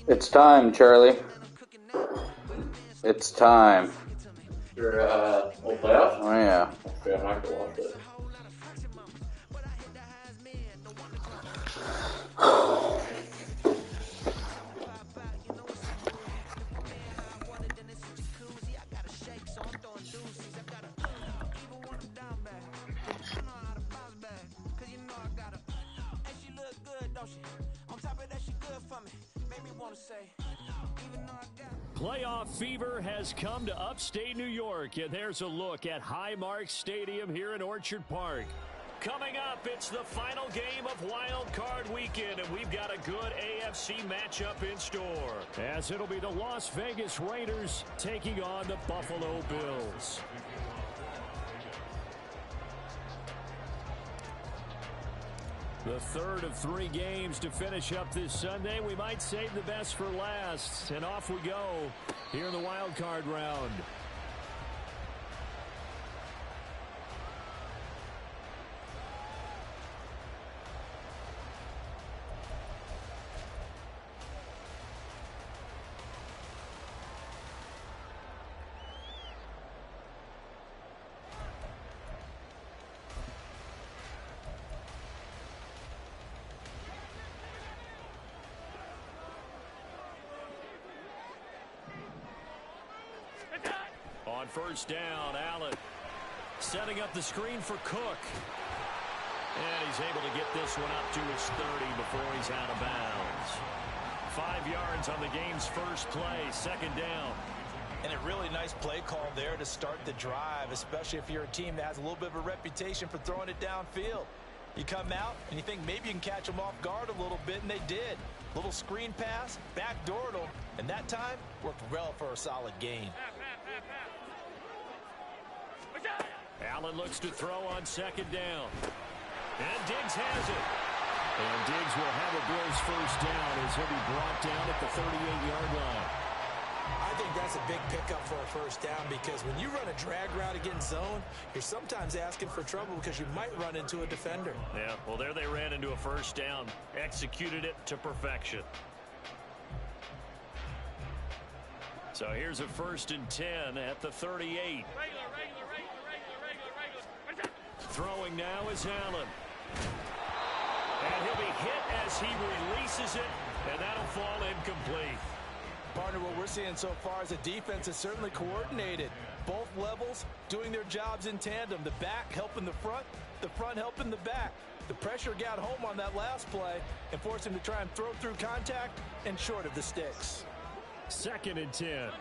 It's time, Charlie. It's time. Your old playoff? Oh, yeah. Okay, I'm not gonna watch it. Playoff fever has come to upstate New York, and there's a look at Highmark Stadium here in Orchard Park. Coming up, it's the final game of Wild Card Weekend, and we've got a good AFC matchup in store, as it'll be the Las Vegas Raiders taking on the Buffalo Bills. The third of 3 games to finish up this Sunday. We might save the best for last. And off we go here in the wild card round. On first down, Allen setting up the screen for Cook. And he's able to get this one up to his 30 before he's out of bounds. 5 yards on the game's first play, second down. And a really nice play call there to start the drive, especially if you're a team that has a little bit of a reputation for throwing it downfield. You come out and you think maybe you can catch them off guard a little bit, and they did. Little screen pass, backdoored them, and that time worked well for a solid gain. Allen looks to throw on second down. And Diggs has it. And Diggs will have a Bills first down as he'll be brought down at the 38-yard line. I think that's a big pickup for a first down, because when you run a drag route against zone, you're sometimes asking for trouble because you might run into a defender. Yeah, well, there they ran into a first down. Executed it to perfection. So here's a 1st and 10 at the 38. Throwing now is Allen. And he'll be hit as he releases it, and that'll fall incomplete. Partner, what we're seeing so far is the defense is certainly coordinated. Both levels doing their jobs in tandem. The back helping the front helping the back. The pressure got home on that last play and forced him to try and throw through contact and short of the sticks. 2nd and 10.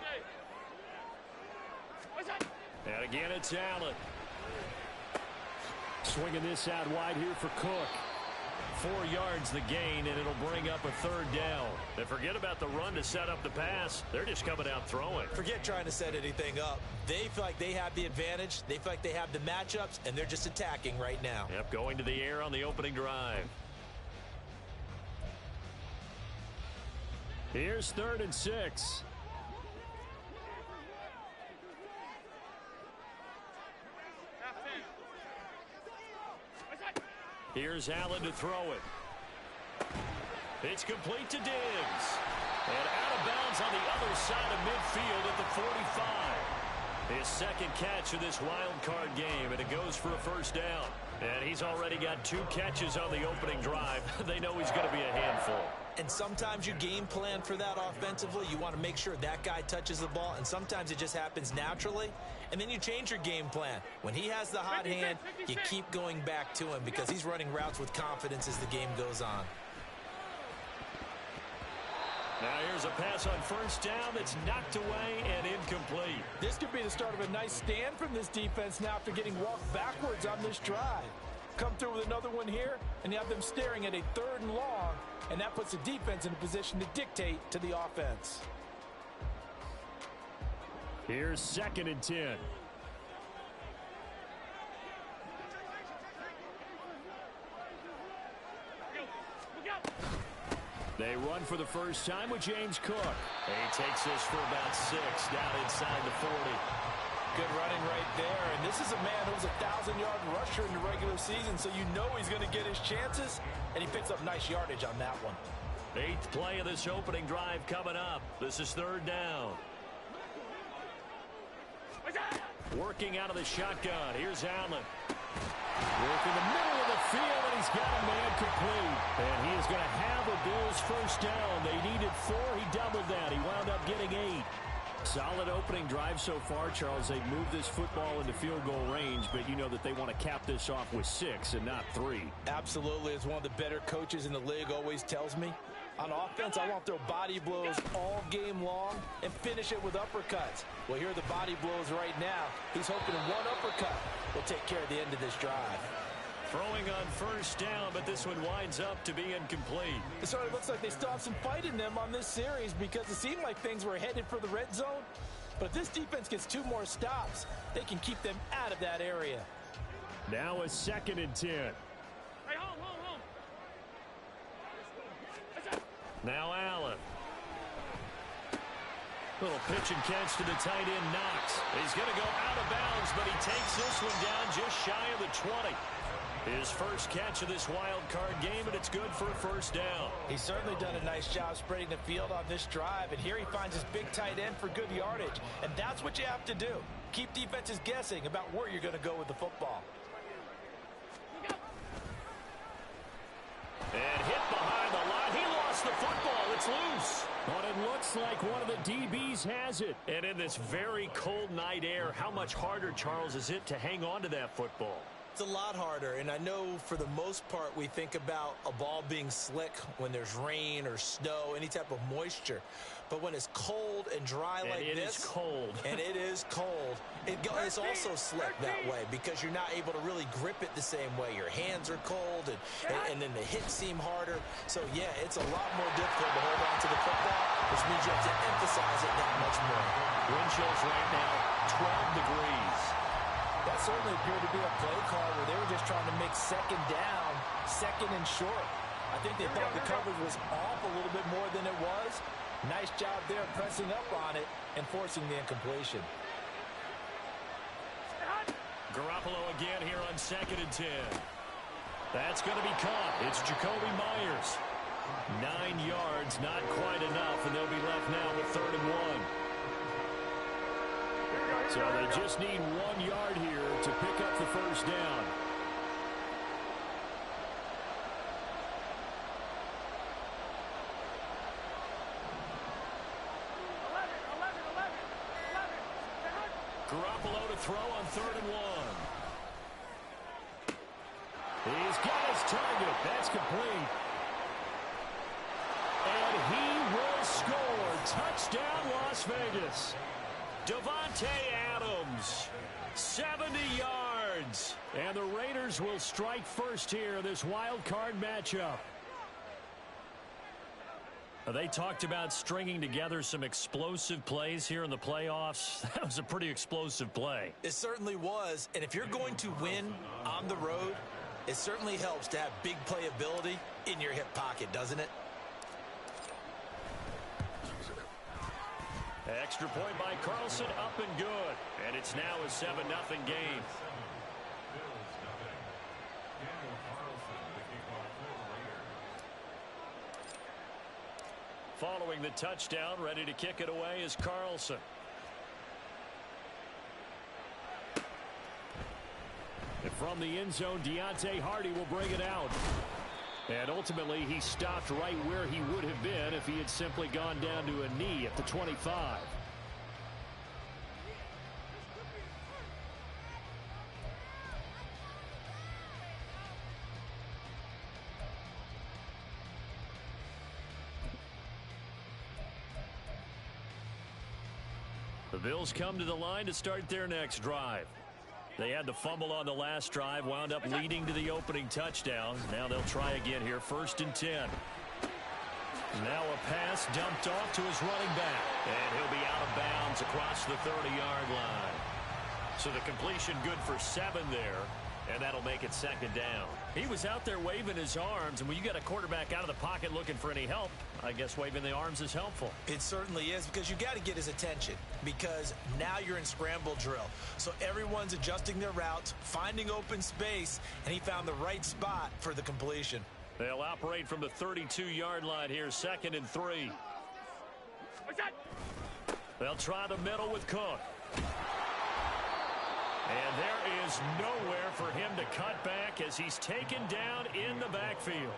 And again, it's Allen. Swinging this out wide here for Cook. 4 yards the gain, and it'll bring up a 3rd down. And forget about the run to set up the pass. They're just coming out throwing. Forget trying to set anything up. They feel like they have the advantage. They feel like they have the matchups, and they're just attacking right now. Yep, going to the air on the opening drive. Here's 3rd and 6. Here's Allen to throw it. It's complete to Diggs. And out of bounds on the other side of midfield at the 45. His second catch of this wild card game, and it goes for a first down. And he's already got 2 catches on the opening drive. They know he's going to be a handful. And sometimes you game plan for that offensively. You want to make sure that guy touches the ball, and sometimes it just happens naturally. And then you change your game plan. When he has the hot hand, you keep going back to him because he's running routes with confidence as the game goes on. Now here's a pass on first down that's knocked away and incomplete. This could be the start of a nice stand from this defense now after getting walked backwards on this drive. Come through with another one here, and you have them staring at a 3rd and long, and that puts the defense in a position to dictate to the offense. Here's 2nd and 10. They run for the first time with James Cook. He takes this for about 6 down inside the 40. Good running right there. And this is a man who was a 1,000-yard rusher in the regular season, so you know he's going to get his chances, and he picks up nice yardage on that one. 8th play of this opening drive coming up. This is 3rd down. Working out of the shotgun. Here's Allen. Working the middle of the field, and he's got a man complete. And he is going to have a Bills first down. They needed 4. He doubled that. He wound up getting 8. Solid opening drive so far, Charles. They've moved this football into field goal range, but you know that they want to cap this off with 6 and not 3. Absolutely. As one of the better coaches in the league always tells me, on offense, I want to throw body blows all game long and finish it with uppercuts. Well, here are the body blows right now. He's hoping one uppercut will take care of the end of this drive. Throwing on first down, but this one winds up to be incomplete. It sort of looks like they still have some fight in them on this series because it seemed like things were headed for the red zone. But if this defense gets 2 more stops, they can keep them out of that area. Now a 2nd and 10. Hey, home. Now Allen. Little pitch and catch to the tight end, Knox. He's going to go out of bounds, but he takes this one down just shy of the 20. His first catch of this wild card game, and it's good for a first down. He's certainly done a nice job spreading the field on this drive, and here he finds his big tight end for good yardage. And that's what you have to do. Keep defenses guessing about where you're going to go with the football. And hit behind the line. He lost the football. It's loose. But it looks like one of the DBs has it. And in this very cold night air, how much harder, Charles, is it to hang on to that football? It's a lot harder, and I know for the most part we think about a ball being slick when there's rain or snow, any type of moisture. But when it's cold and dry like this, it is cold. And it is cold, it's also slick that way because you're not able to really grip it the same way. Your hands are cold, and then the hits seem harder. So, yeah, it's a lot more difficult to hold on to the football, which means you have to emphasize it that much more. Wind chills right now, 12 degrees. That certainly appeared to be a play call where they were just trying to make 2nd down, 2nd and short. I think they thought the coverage was off a little bit more than it was. Nice job there pressing up on it and forcing the incompletion. Garoppolo again here on 2nd and 10. That's going to be caught. It's Jacoby Myers. 9 yards, not quite enough, and they'll be left now with 3rd and 1. So they just need 1 yard here to pick up the first down. Garoppolo to throw on 3rd and 1. He's got his target. That's complete. And he will score. Touchdown, Las Vegas. Devontae Adams, 70 yards. And the Raiders will strike first here in this wild card matchup. They talked about stringing together some explosive plays here in the playoffs. That was a pretty explosive play. It certainly was. And if you're going to win on the road, it certainly helps to have big playability in your hip pocket, doesn't it? Extra point by Carlson, up and good. And it's now a 7-0 game. Following the touchdown, ready to kick it away is Carlson. And from the end zone, Deontay Hardy will bring it out. And ultimately, he stopped right where he would have been if he had simply gone down to a knee at the 25. The Bills come to the line to start their next drive. They had the fumble on the last drive, wound up leading to the opening touchdown. Now they'll try again here, 1st and 10. Now a pass dumped off to his running back. And he'll be out of bounds across the 30-yard line. So the completion good for 7 there. And that'll make it 2nd down. He was out there waving his arms, and when you got a quarterback out of the pocket looking for any help, I guess waving the arms is helpful. It certainly is, because you got to get his attention, because now you're in scramble drill. So everyone's adjusting their routes, finding open space, and he found the right spot for the completion. They'll operate from the 32-yard line here, 2nd and 3. They'll try the middle with Cook. And there is nowhere for him to cut back as he's taken down in the backfield.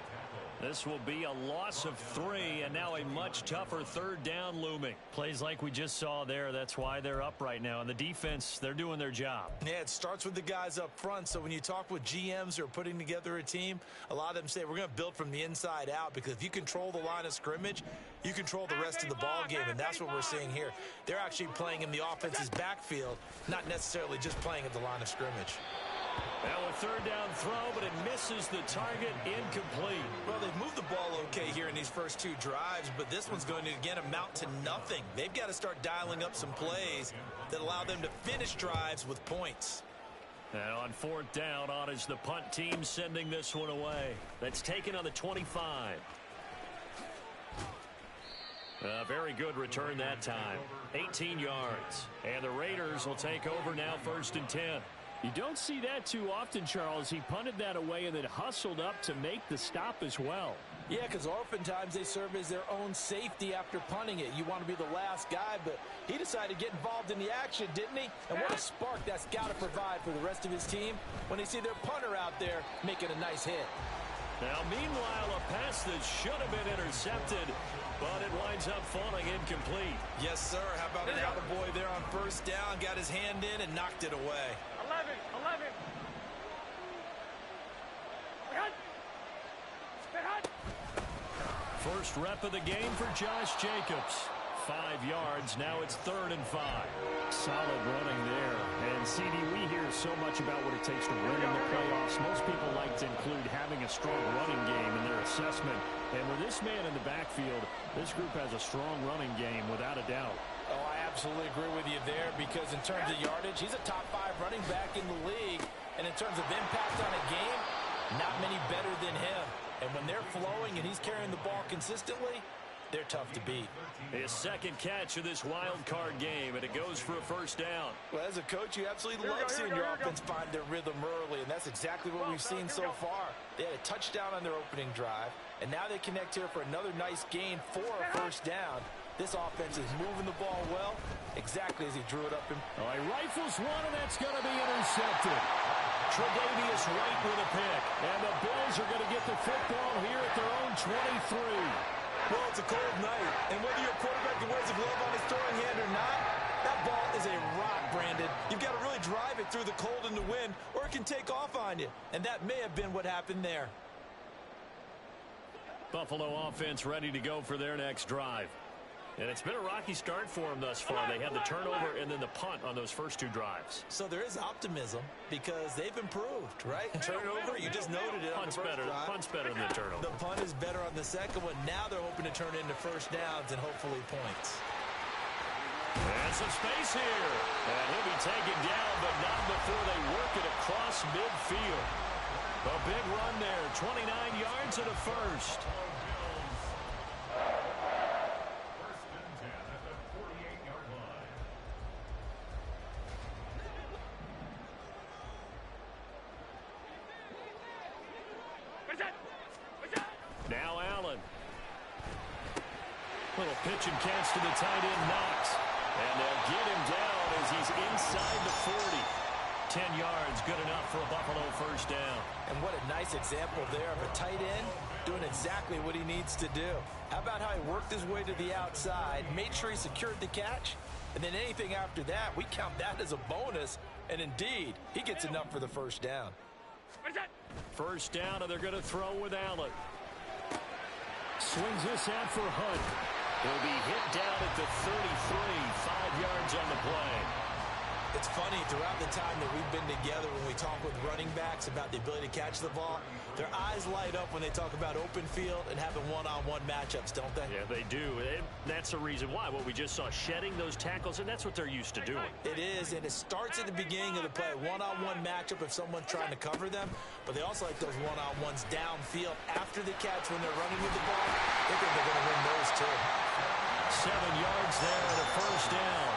This will be a loss of 3, and now a much tougher 3rd down looming. Plays like we just saw there, that's why they're up right now. And the defense, they're doing their job. Yeah, it starts with the guys up front. So when you talk with GMs who are putting together a team, a lot of them say we're going to build from the inside out, because if you control the line of scrimmage, you control the rest of the ball game, and that's what we're seeing here. They're actually playing in the offense's backfield, not necessarily just playing at the line of scrimmage. Now a 3rd down throw, but it misses the target, incomplete. Well, they've moved the ball okay here in these first 2 drives, but this one's going to, again, amount to nothing. They've got to start dialing up some plays that allow them to finish drives with points. And on 4th down, on is the punt team sending this one away. That's taken on the 25. A very good return that time. 18 yards. And the Raiders will take over now, 1st and 10. You don't see that too often, Charles. He punted that away and then hustled up to make the stop as well. Yeah, because oftentimes they serve as their own safety after punting it. You want to be the last guy, but he decided to get involved in the action, didn't he? And what a spark that's got to provide for the rest of his team when they see their punter out there making a nice hit. Now, meanwhile, a pass that should have been intercepted, but it winds up falling incomplete. Yes, sir. How about an attaboy there on 1st down? Got his hand in and knocked it away. 11. First rep of the game for Josh Jacobs. 5 yards. Now it's 3rd and 5. Solid running there. And, CD, we hear so much about what it takes to win in the playoffs. Most people like to include having a strong running game in their assessment. And with this man in the backfield, this group has a strong running game without a doubt. Oh, I absolutely agree with you there, because in terms of yardage, he's a top 5 running back in the league. And in terms of impact on a game, not many better than him. And when they're flowing and he's carrying the ball consistently, they're tough to beat. His 2nd catch of this wild card game, and it goes for a 1st down. Well, as a coach, you absolutely love seeing your offense find their rhythm early, and that's exactly what we've seen so far. They had a touchdown on their opening drive, and now they connect here for another nice gain for a 1st down. This offense is moving the ball well, exactly as he drew it up. He rifles one, and that's going to be intercepted. Tre'Davious White with a pick, and the Bills are going to get the football here at their own 23. Well, it's a cold night, and whether your quarterback wears a glove on his throwing hand or not, that ball is a rock, Brandon. You've got to really drive it through the cold and the wind, or it can take off on you. And that may have been what happened there. Buffalo offense ready to go for their next drive. And it's been a rocky start for them thus far. They had the turnover and then the punt on those first 2 drives. So there is optimism because they've improved, right? Turnover, you just noted it on the first drive. Punt's better than the turnover. The punt is better on the second one. Now they're hoping to turn it into 1st downs and hopefully points. And some space here. And he'll be taken down, but not before they work it across midfield. A big run there, 29 yards and a 1st. Now Allen. pitch and catch to the tight end, Knox. And they'll get him down as he's inside the 40. 10 yards, good enough for a Buffalo first down. And what a nice example there of a tight end doing exactly what he needs to do. How about how he worked his way to the outside, made sure he secured the catch, and then anything after that, we count that as a bonus. And indeed, he gets enough for the first down. First down, and they're going to throw with Allen. Swings this out for Hunt. He'll be hit down at the 33, 5 yards on the play. It's funny, throughout the time that we've been together when we talk with running backs about the ability to catch the ball, their eyes light up when they talk about open field and having one-on-one matchups, don't they? Yeah, they do. And that's the reason why. What we just saw, shedding those tackles, and that's what they're used to doing. It is, and it starts at the beginning of the play. One-on-one matchup if someone's trying to cover them, but they also like those one-on-ones downfield after the catch when they're running with the ball. They think they're going to win those too. 7 yards there and a first down.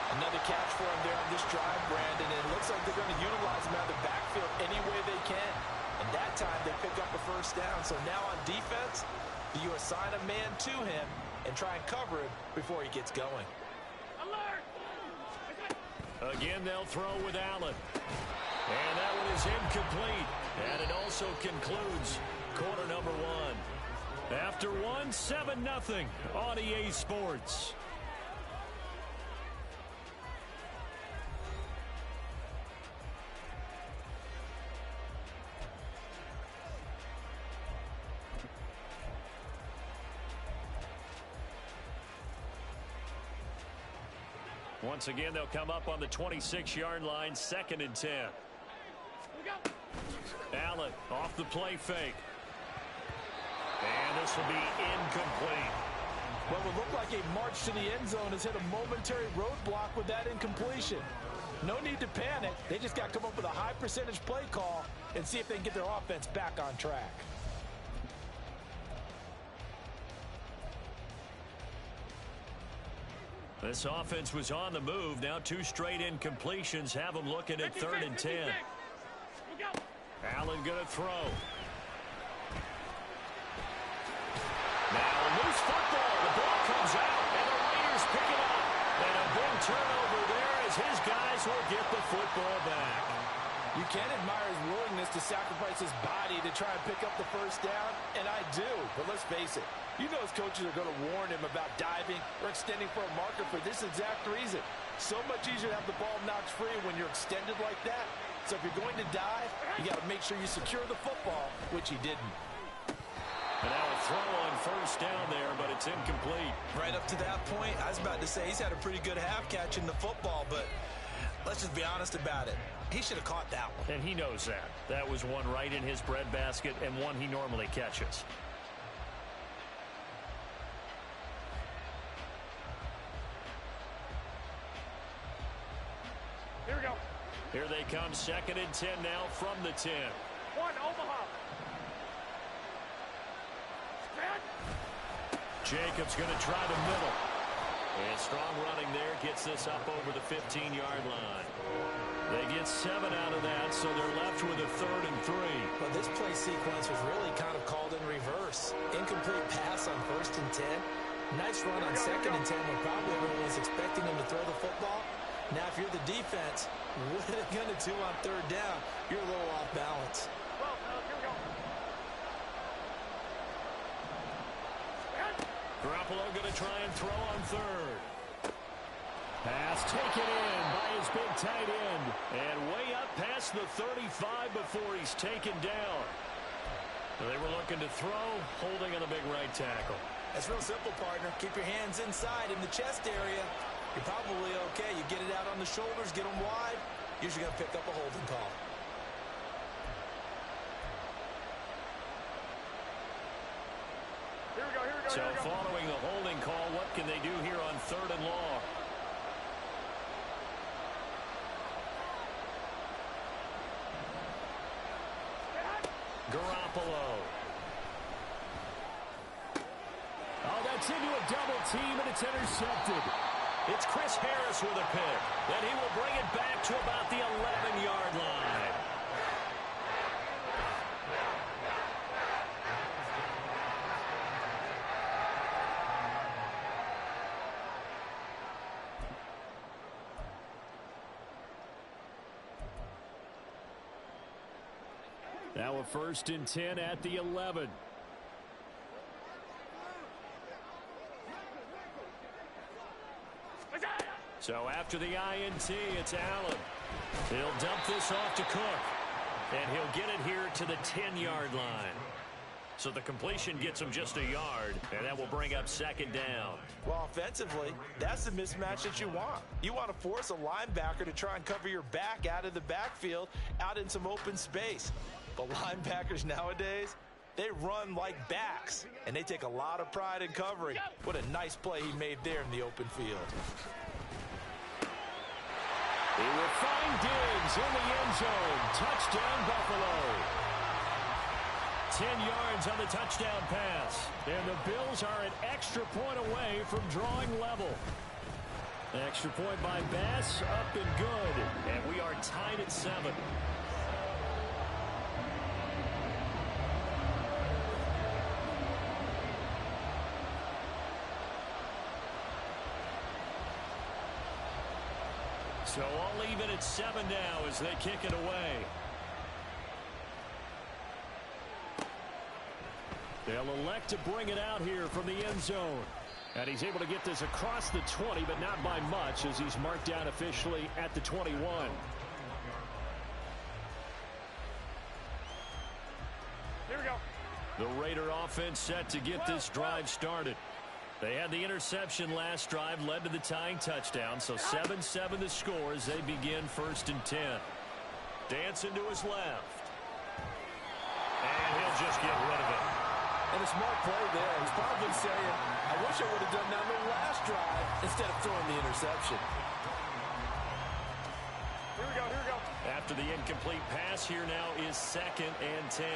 Another catch for him there on this drive, Brandon. And it looks like they're going to utilize him out of the backfield any way they can. And that time they pick up a first down. So now on defense, you assign a man to him and try and cover him before he gets going. Alert! Again, they'll throw with Allen. And that one is incomplete. And it also concludes quarter number one. After one, 7-0 on EA Sports. Once again, they'll come up on the 26-yard line, 2nd and 10. Allen off the play fake. And this will be incomplete. What would look like a march to the end zone has hit a momentary roadblock with that incompletion. No need to panic. They just got to come up with a high percentage play call and see if they can get their offense back on track. This offense was on the move. Now 2 straight incompletions have them looking at 3rd and 10. Allen going to throw. Now a loose football. The ball comes out, and the Raiders pick it up. And a big turnover there as his guys will get the football back. You can admire his willingness to sacrifice his body to try and pick up the first down, and I do. But let's face it, you know his coaches are going to warn him about diving or extending for a marker for this exact reason. So much easier to have the ball knocked free when you're extended like that. So if you're going to dive, you got to make sure you secure the football, which he didn't. And now a throw on first down there, but it's incomplete. Right up to that point, I was about to say he's had a pretty good half catching the football, but let's just be honest about it. He should have caught that one. And he knows that. That was one right in his breadbasket and one he normally catches. Here we go. Here they come, 2nd and 10 now from the 10. 1, Omaha. Jacobs going to try the middle. And strong running there gets this up over the 15-yard line. They get 7 out of that, so they're left with a 3rd and 3. Well, this play sequence was really kind of called in reverse. Incomplete pass on 1st and 10. Nice run on 2nd and 10 when probably everyone was expecting him to throw the football. Now, if you're the defense, what are they going to do on 3rd down? You're a little off balance. Well, here we go. Garoppolo going to try and throw on 3rd. Pass taken in by his big tight end. And way up past the 35 before he's taken down. They were looking to throw, holding on the big right tackle. That's real simple, partner. Keep your hands inside in the chest area. You're probably okay. You get it out on the shoulders, get them wide. Usually going to pick up a holding call. Here we go, here we go, So here we go. following the holding call, what can they do here on 3rd and long? Garoppolo. Oh, that's into a double team, and it's intercepted. It's Chris Harris with a pick, and he will bring it back to about the 11-yard line. a 1st and 10 at the 11. So after the INT, it's Allen. He'll dump this off to Cook. And he'll get it here to the 10-yard line. So the completion gets him just a yard, and that will bring up 2nd down. Well, offensively, that's the mismatch that you want. You want to force a linebacker to try and cover your back out of the backfield, out in some open space. But linebackers nowadays, they run like backs, and they take a lot of pride in covering. What a nice play he made there in the open field. He will find Diggs in the end zone. Touchdown, Buffalo. 10 yards on the touchdown pass. And the Bills are an extra point away from drawing level. Extra point by Bass, up and good. And we are tied at 7. So all even at 7 now as they kick it away. They'll elect to bring it out here from the end zone. And he's able to get this across the 20, but not by much as he's marked down officially at the 21. Here we go. The Raider offense set to get this drive started. They had the interception last drive, led to the tying touchdown, so 7-7 the score as they begin 1st and 10. Dancing to his left. And he'll just get rid of it. And a smart play there. He's probably saying, I wish I would have done that on the last drive instead of throwing the interception. Here we go, here we go. After the incomplete pass, here now is 2nd and 10.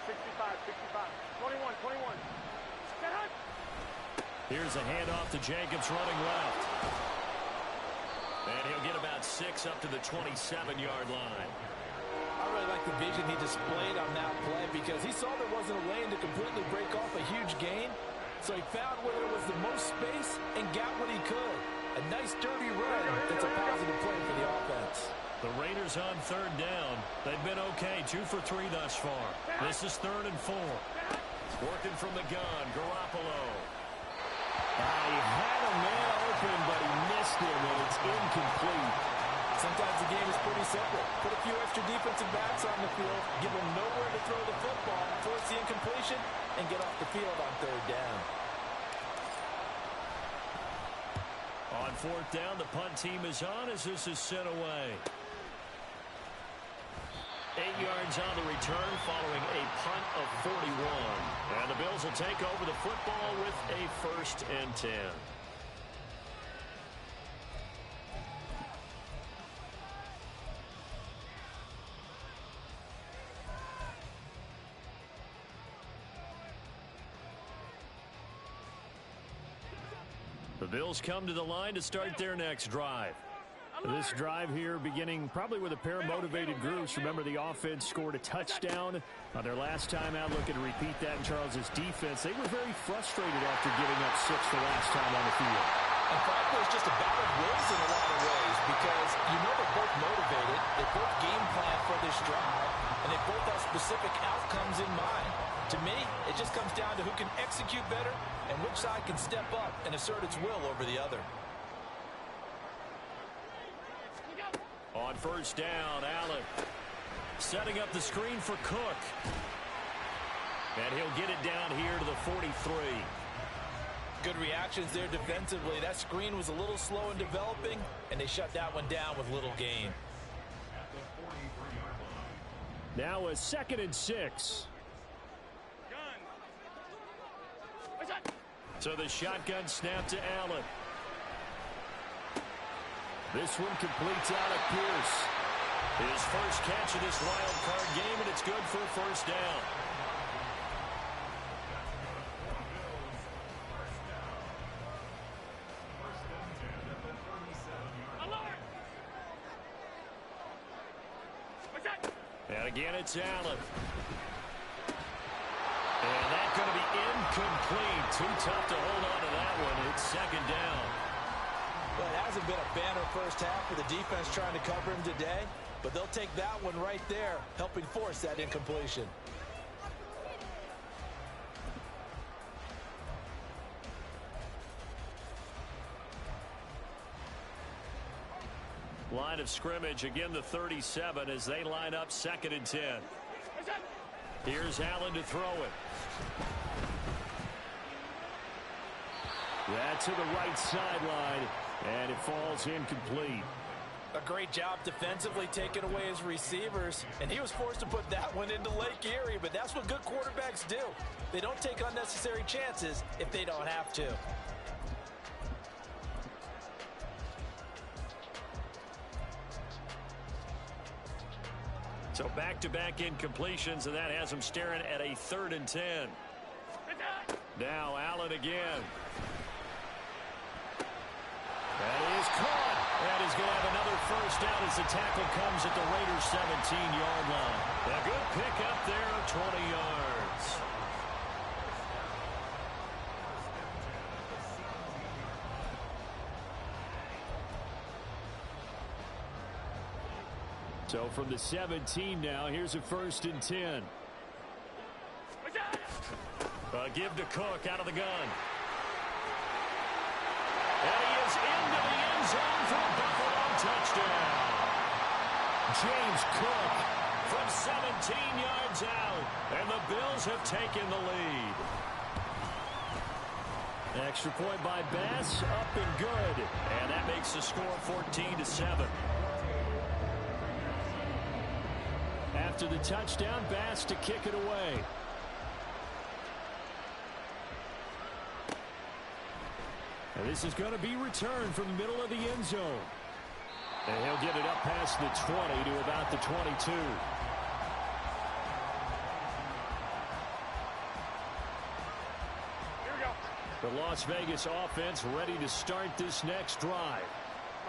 65, 65. 21, 21. Here's a handoff to Jacobs running left. And he'll get about 6 up to the 27-yard line. I really like the vision he displayed on that play because he saw there wasn't a lane to completely break off a huge gain. So he found where there was the most space and got what he could. A nice dirty run that's a positive play for the offense. The Raiders on 3rd down. They've been okay, 2 for 3 thus far. This is 3rd and 4. Working from the gun, Garoppolo. He had a man open, but he missed him, and it's incomplete. Sometimes the game is pretty simple. Put a few extra defensive backs on the field, give them nowhere to throw the football, force the incompletion, and get off the field on 3rd down. On 4th down, the punt team is on as this is sent away. 8 yards on the return following a punt of 41. And the Bills will take over the football with a 1st and 10. The Bills come to the line to start their next drive. This drive here beginning probably with a pair of motivated groups. Remember, the offense scored a touchdown on their last time out. Looking to repeat that in Charles's defense. They were very frustrated after giving up 6 the last time on the field. And frankly, it's just a battle of wills in a lot of ways because you know they're both motivated. They both game plan for this drive, and they both have specific outcomes in mind. To me, it just comes down to who can execute better and which side can step up and assert its will over the other. On 1st down, Allen setting up the screen for Cook. And he'll get it down here to the 43. Good reactions there defensively. That screen was a little slow in developing, and they shut that one down with little gain. Now a 2nd and 6. So the shotgun snap to Allen. This one completes out at Pierce. His first catch of this wild card game, and it's good for a 1st down. And again, it's Allen. And that's going to be incomplete. Too tough to hold on to that one. It's 2nd down. Well, it hasn't been a banner first half for the defense trying to cover him today. but they'll take that one right there, helping force that incompletion. Line of scrimmage, again the 37 as they line up 2nd and 10. Here's Allen to throw it. That to the right sideline, and it falls incomplete. A great job defensively taking away his receivers, and he was forced to put that one into Lake Erie, but that's what good quarterbacks do. They don't take unnecessary chances if they don't have to. So back-to-back incompletions, and that has him staring at a 3rd and 10. Now Allen again. That is caught. And he's going to have another first down as the tackle comes at the Raiders' 17-yard line. A good pickup there of 20 yards. So from the 17 now, here's a 1st and 10. Give to Cook out of the gun. And he is into the end zone for a Buffalo touchdown. James Cook from 17 yards out, and the Bills have taken the lead. Extra point by Bass, up and good, and that makes the score 14-7. After the touchdown, Bass to kick it away. And this is going to be returned from the middle of the end zone. And he'll get it up past the 20 to about the 22. Here we go. The Las Vegas offense ready to start this next drive.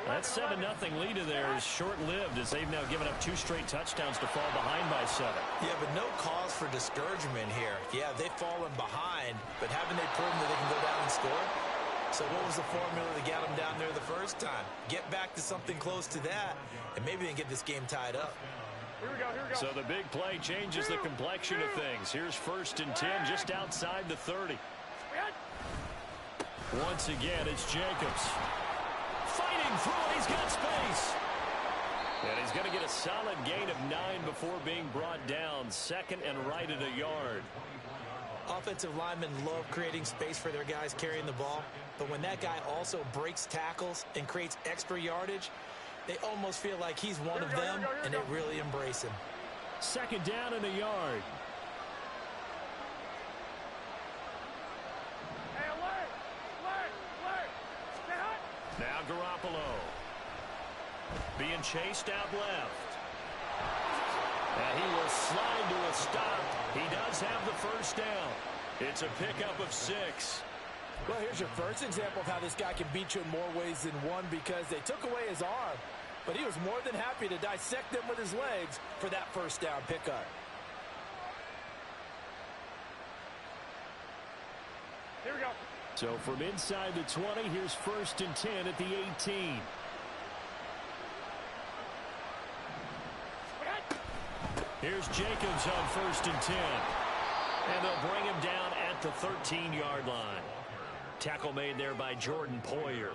That 7-0 lead in there is short-lived as they've now given up 2 straight touchdowns to fall behind by 7. Yeah, but no cause for discouragement here. Yeah, they've fallen behind, but haven't they proven that they can go down and score? So what was the formula that got them down there the first time? Get back to something close to that, and maybe they can get this game tied up. Here we go, here we go. So the big play changes the complexion of things. Here's 1st and 10 just outside the 30. Once again, it's Jacobs. Fighting through, he's got space. And he's going to get a solid gain of 9 before being brought down. 2nd and right at a yard. Offensive linemen love creating space for their guys carrying the ball, but when that guy also breaks tackles and creates extra yardage, they almost feel like he's one of them, and they really embrace him. 2nd down and a yard. Hey, leg. Stay hot. Now Garoppolo. Being chased out left. And he will slide to a stop. He does have the first down. It's a pickup of 6. Well, here's your first example of how this guy can beat you in more ways than one, because they took away his arm, but he was more than happy to dissect them with his legs for that first down pickup. Here we go. So from inside the 20, here's 1st and 10 at the 18. Here's Jacobs on 1st and 10. And they'll bring him down at the 13-yard line. Tackle made there by Jordan Poyer.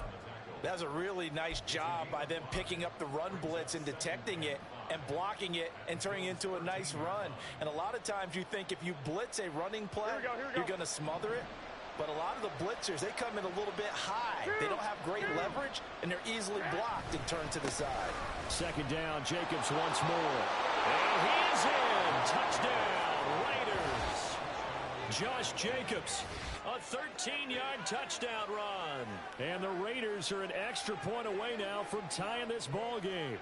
That was a really nice job by them picking up the run blitz and detecting it and blocking it and turning it into a nice run. And a lot of times you think if you blitz a running play, you're going to smother it. But a lot of the blitzers, they come in a little bit high. They don't have great leverage, and they're easily blocked and turned to the side. 2nd down, Jacobs once more. And he is in. Touchdown, Raiders. Josh Jacobs, a 13-yard touchdown run. And the Raiders are an extra point away now from tying this ball game.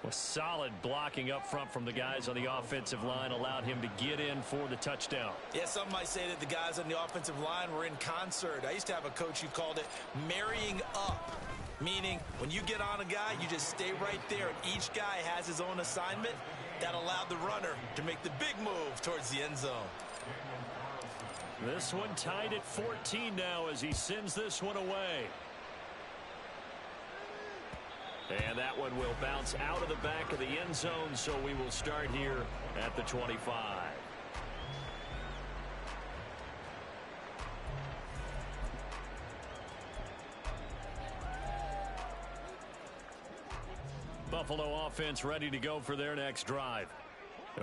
A solid blocking up front from the guys on the offensive line allowed him to get in for the touchdown. Yeah, some might say that the guys on the offensive line were in concert. I used to have a coach who called it marrying up, meaning when you get on a guy, you just stay right there, and each guy has his own assignment. That allowed the runner to make the big move towards the end zone. This one tied at 14 now as he sends this one away. And that one will bounce out of the back of the end zone, so we will start here at the 25. Buffalo offense ready to go for their next drive.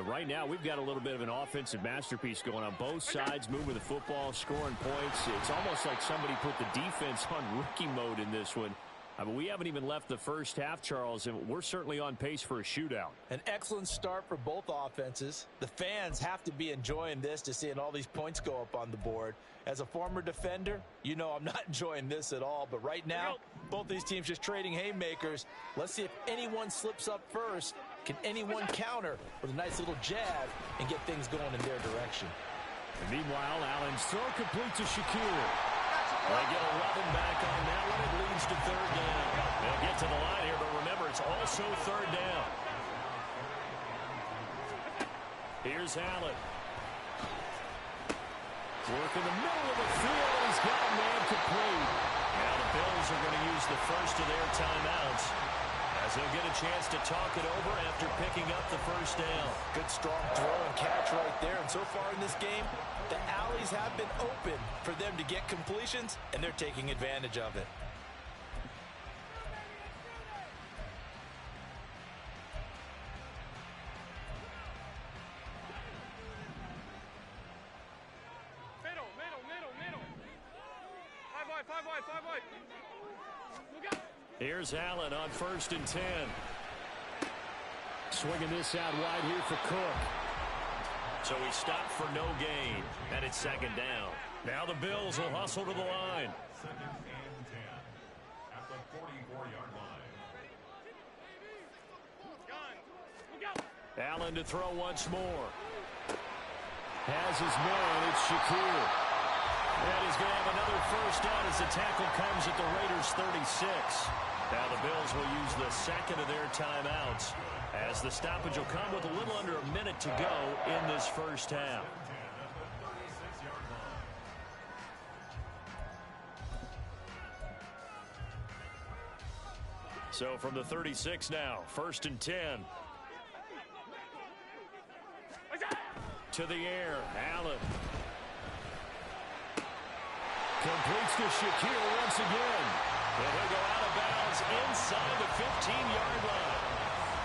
Right now, we've got a little bit of an offensive masterpiece going on. Both sides moving the football, scoring points. It's almost like somebody put the defense on rookie mode in this one. I mean, we haven't even left the first half, Charles, and we're certainly on pace for a shootout. An excellent start for both offenses. The fans have to be enjoying this, to seeing all these points go up on the board. As a former defender, you know I'm not enjoying this at all. But right now, both these teams just trading haymakers. Let's see if anyone slips up first. Can anyone counter with a nice little jab and get things going in their direction? And meanwhile, Allen's throw complete to Shakir. They get 11 back on that one. It leads to third down. They'll get to the line here, but remember, it's also third down. Here's Allen. Work in the middle of the field. He's got a man complete. Now the Bills are going to use the first of their timeouts, as they'll get a chance to talk it over after picking up the first down. Good strong throw and catch right there. And so far in this game, the alleys have been open for them to get completions, and they're taking advantage of it. Middle. 5 wide. Look out. Here's Allen on 1st and 10. Swinging this out wide here for Cook. So he stopped for no gain, and it's second down. Now the Bills will hustle to the line. Second and 10 at the 44-yard line. Look out. Allen to throw once more. Has his man. It's Shakir. And he's going to have another first down as the tackle comes at the Raiders' 36. Now the Bills will use the second of their timeouts, as the stoppage will come with a little under a minute to go in this first half. So from the 36 now, 1st and 10. To the air, Allen. Completes to Shakir once again. And he'll go out of bounds inside the 15-yard line.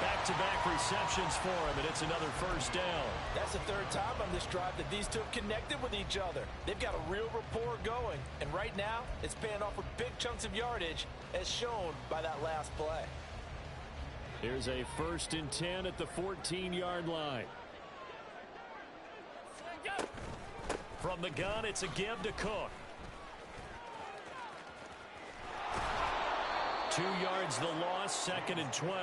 Back-to-back receptions for him, and it's another first down. That's the third time on this drive that these two have connected with each other. They've got a real rapport going, and right now it's paying off with big chunks of yardage, as shown by that last play. Here's a 1st and 10 at the 14-yard line. From the gun, it's a give to Cook. 2 yards the loss, 2nd and 12.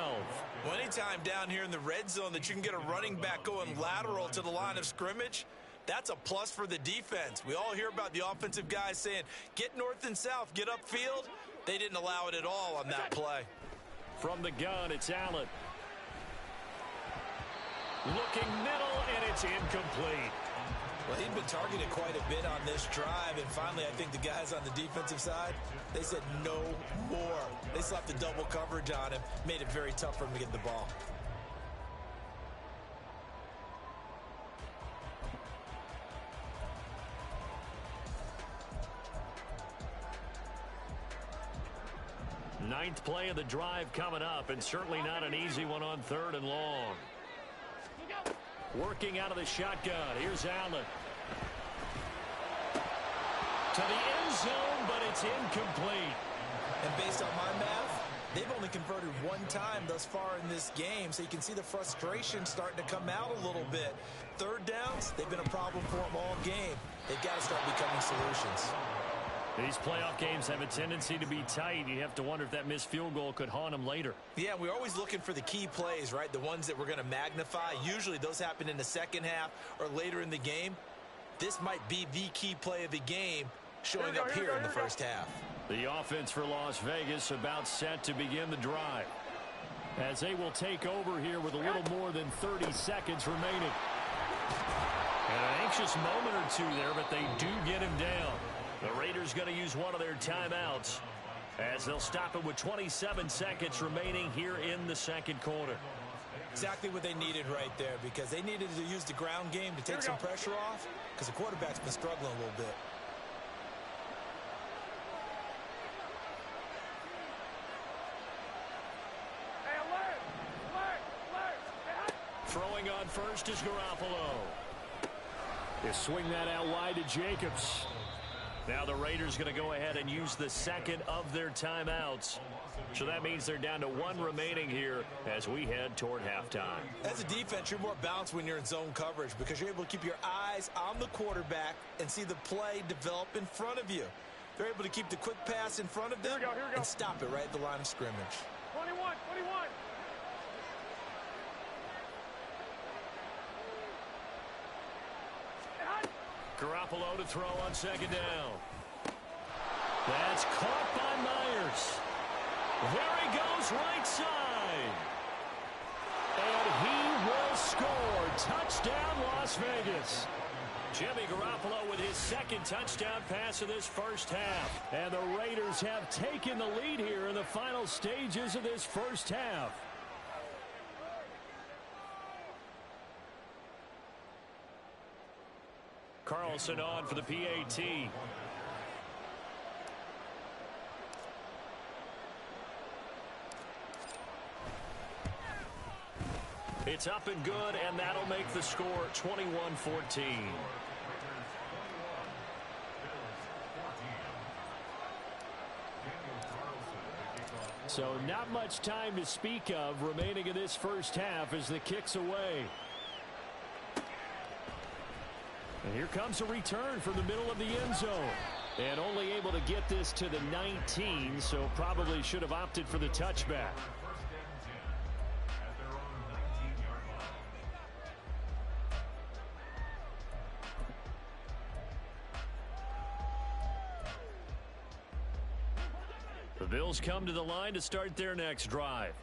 Well, anytime down here in the red zone that you can get a running back going lateral to the line of scrimmage, that's a plus for the defense. We all hear about the offensive guys saying, get north and south, get upfield. They didn't allow it at all on that play. From the gun, it's Allen. Looking middle, and it's incomplete. Well, he'd been targeted quite a bit on this drive, and finally I think the guys on the defensive side, they said no more. They slapped the double coverage on him, made it very tough for him to get the ball. Ninth play of the drive coming up, and certainly not an easy one on 3rd and long. Working out of the shotgun. Here's Allen. To the end zone, but it's incomplete. And based on my math, they've only converted one time thus far in this game, so you can see the frustration starting to come out a little bit. Third downs, they've been a problem for them all game. They've got to start becoming solutions. These playoff games have a tendency to be tight. You have to wonder if that missed field goal could haunt them later. Yeah, we're always looking for the key plays, right? The ones that we're going to magnify. Usually those happen in the second half or later in the game. This might be the key play of the game showing up here in the first half. The offense for Las Vegas about set to begin the drive, as they will take over here with a little more than 30 seconds remaining. And an anxious moment or two there, but they do get him down. The Raiders going to use one of their timeouts As they'll stop it with 27 seconds remaining here in the second quarter. Exactly what they needed right there, because they needed to use the ground game to take some pressure off, because the quarterback's been struggling a little bit. Throwing on first is Garoppolo. They swing that out wide to Jacobs. Now the Raiders going to go ahead and use the second of their timeouts. So that means they're down to one remaining here as we head toward halftime. As a defense, you're more balanced when you're in zone coverage because you're able to keep your eyes on the quarterback and see the play develop in front of you. They're able to keep the quick pass in front of them and stop it right at the line of scrimmage. 21. Garoppolo to throw on second down. That's caught by Myers. There he goes right side. And he will score. Touchdown, Las Vegas. Jimmy Garoppolo with his second touchdown pass of this first half. And the Raiders have taken the lead here in the final stages of this first half. Carlson on for the PAT. It's up and good, and that'll make the score 21-14. So not much time to speak of remaining in this first half as the kick's away. And here comes a return from the middle of the end zone. And only able to get this to the 19, so probably should have opted for the touchback. The Bills come to the line to start their next drive.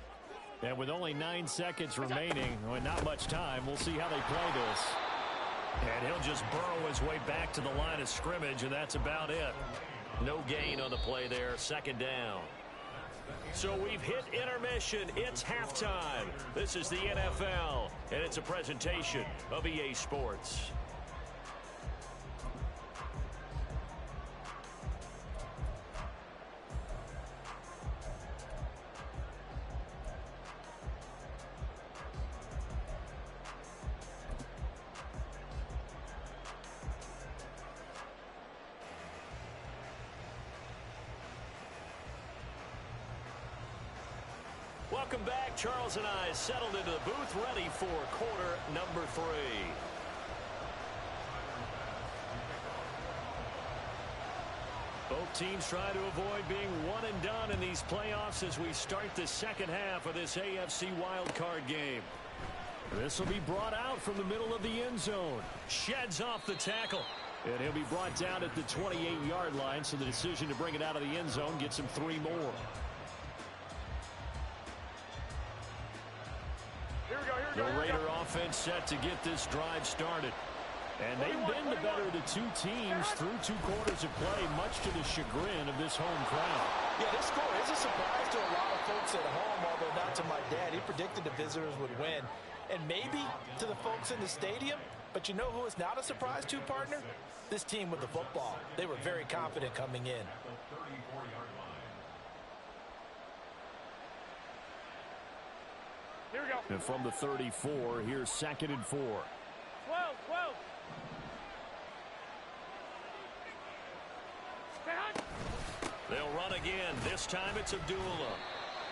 And with only 9 seconds remaining, well, not much time, we'll see how they play this. And he'll just burrow his way back to the line of scrimmage, and that's about it. No gain on the play there, second down. So we've hit intermission. It's halftime. This is the NFL, and it's a presentation of EA Sports. Welcome back. Charles and I settled into the booth, ready for quarter number 3. Both teams try to avoid being one and done in these playoffs as we start the second half of this AFC wildcard game. This will be brought out from the middle of the end zone. Sheds off the tackle. And he'll be brought down at the 28-yard line, so the decision to bring it out of the end zone gets him 3 more. The Raider offense set to get this drive started. And they've been the better of the two teams through 2 quarters of play, much to the chagrin of this home crowd. Yeah, this score is a surprise to a lot of folks at home, although not to my dad. He predicted the visitors would win. And maybe to the folks in the stadium, but you know who is not a surprise to, partner? This team with the football. They were very confident coming in. Here we go. And from the 34, here's 2nd and 4. 12. They'll run again. This time it's Abdullah.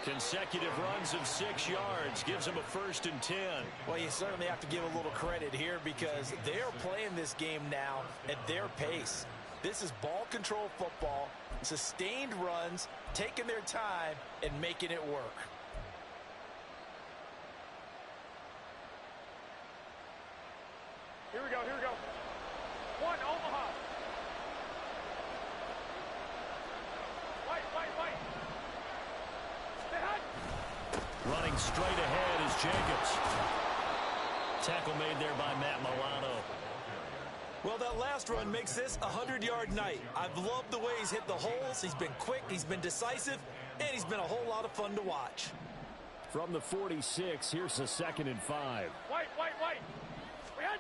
Consecutive runs of 6 yards gives him a 1st and 10. Well, you certainly have to give a little credit here because they're playing this game now at their pace. This is ball control football, sustained runs, taking their time, and making it work. Here we go. 1, Omaha. White. Stay high. Running straight ahead is Jacobs. Tackle made there by Matt Milano. Well, that last run makes this a 100-yard night. I've loved the way he's hit the holes. He's been quick, he's been decisive, and he's been a whole lot of fun to watch. From the 46, here's a 2nd and 5. Wait. Red.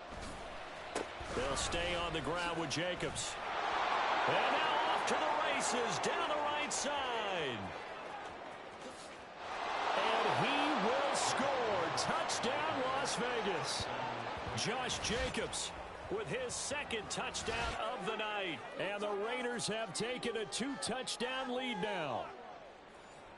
They'll stay on the ground with Jacobs. And now off to the races down the right side. And he will score. Touchdown, Las Vegas. Josh Jacobs with his 2nd touchdown of the night. And the Raiders have taken a 2-touchdown lead now.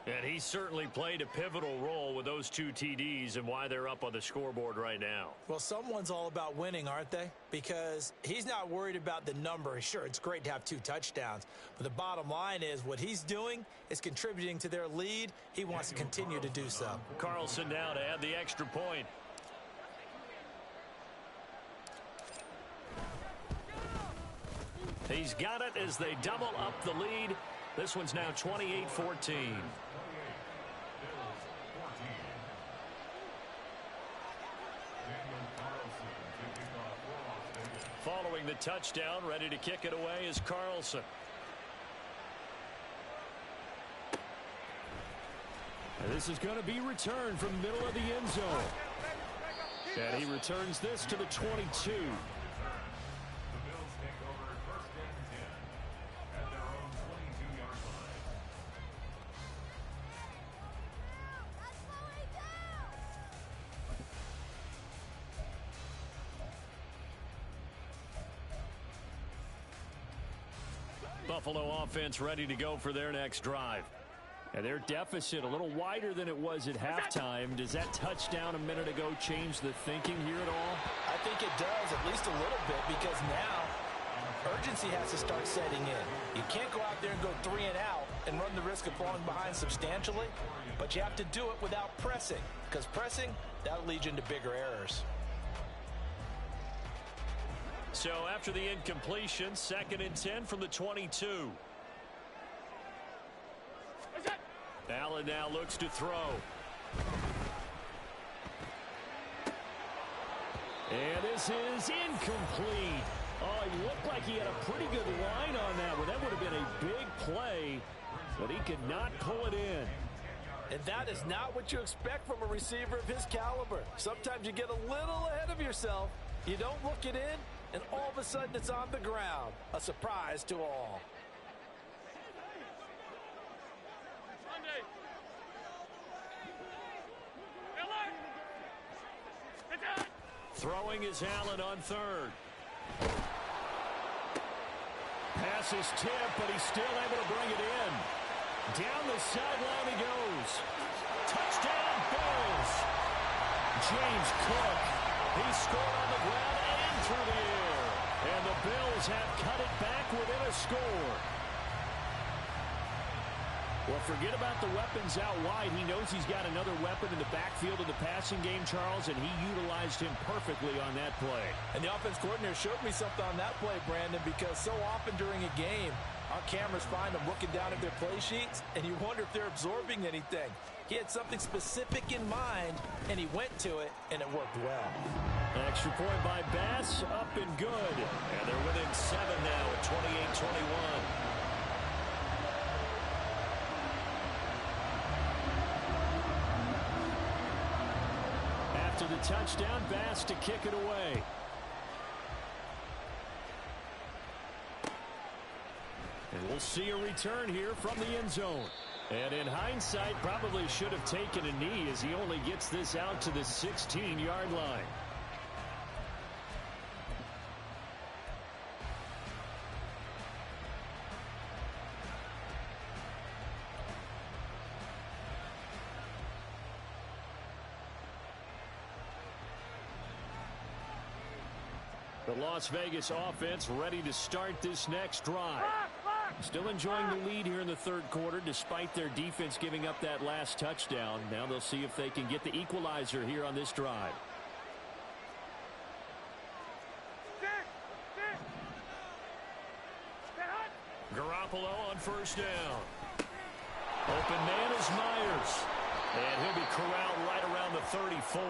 And he certainly played a pivotal role with those 2 TDs and why they're up on the scoreboard right now. Well, someone's all about winning, aren't they? Because he's not worried about the number. Sure, it's great to have 2 touchdowns. But the bottom line is what he's doing is contributing to their lead. He wants to continue to do so. Carlson now to add the extra point. He's got it as they double up the lead. This one's now 28-14. Following the touchdown, ready to kick it away is Carlson. And this is going to be returned from the middle of the end zone. And he returns this to the 22. Buffalo offense ready to go for their next drive. And their deficit a little wider than it was at halftime. Does that touchdown a minute ago change the thinking here at all? I think it does, at least a little bit, because now urgency has to start setting in. You can't go out there and go 3 and out and run the risk of falling behind substantially, but you have to do it without pressing, because pressing, that'll lead you into bigger errors. So after the incompletion, 2nd and 10 from the 22. Allen now looks to throw. And this is incomplete. Oh, he looked like he had a pretty good line on that one. That would have been a big play, but he could not pull it in. And that is not what you expect from a receiver of his caliber. Sometimes you get a little ahead of yourself. You don't look it in, and all of a sudden it's on the ground. A surprise to all. Throwing is Allen on 3rd. Pass is tipped, but he's still able to bring it in. Down the sideline he goes. Touchdown, Bills. James Cook. He scored on the ground and through the air. And the Bills have cut it back within a score. Well, forget about the weapons out wide. He knows he's got another weapon in the backfield of the passing game, Charles, and he utilized him perfectly on that play. And the offense coordinator showed me something on that play, Brandon, because so often during a game, our cameras find them looking down at their play sheets, and you wonder if they're absorbing anything. He had something specific in mind, and he went to it, and it worked well. An extra point by Bass, up and good. And they're within 7 now at 28-21. To the touchdown, Bass to kick it away. And we'll see a return here from the end zone. And in hindsight, probably should have taken a knee as he only gets this out to the 16-yard line. The Las Vegas offense ready to start this next drive. Still enjoying the lead here in the 3rd quarter despite their defense giving up that last touchdown. Now they'll see if they can get the equalizer here on this drive. Garoppolo on 1st down. Open man is Myers. And he'll be corralled right around the 34.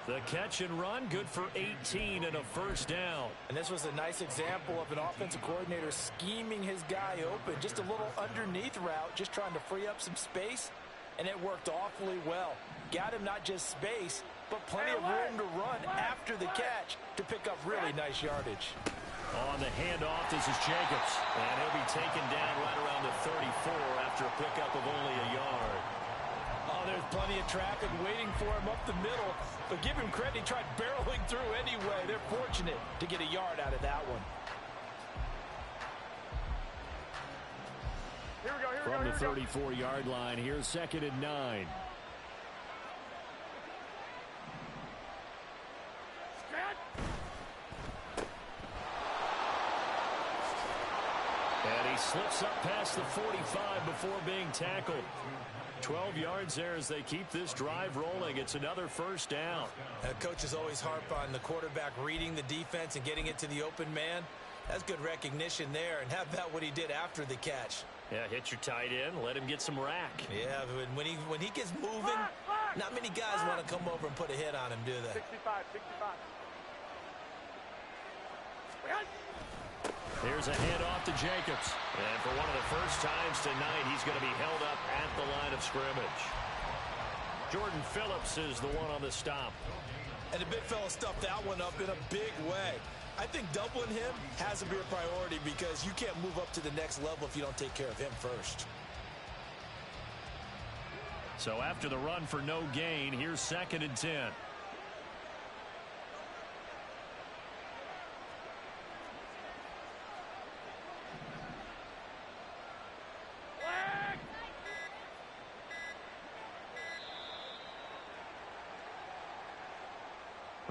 The catch and run, good for 18 and a first down. And this was a nice example of an offensive coordinator scheming his guy open. Just a little underneath route, just trying to free up some space, and it worked awfully well. Got him not just space, but plenty of room to run after the catch to pick up really nice yardage. On the handoff, this is Jacobs. And he'll be taken down right around the 34 after a pickup of only a yard. Oh, there's plenty of traffic waiting for him up the middle. But give him credit, he tried barreling through anyway. They're fortunate to get a yard out of that one. Here we go, here we From go, the here we go. 34-yard line, here's 2nd and 9. And he slips up past the 45 before being tackled. 12 yards there as they keep this drive rolling. It's another first down. Coaches always harp on the quarterback reading the defense and getting it to the open man. That's good recognition there. And how about what he did after the catch? Yeah, hit your tight end, let him get some rack. Yeah, when he gets moving, not many guys want to come over and put a hit on him, do they? 65, 65. Here's a handoff to Jacobs. And for one of the first times tonight, he's going to be held up at the line of scrimmage. Jordan Phillips is the one on the stop. And the big fella stuffed that one up in a big way. I think doubling him has to be a priority because you can't move up to the next level if you don't take care of him first. So after the run for no gain, here's 2nd and 10.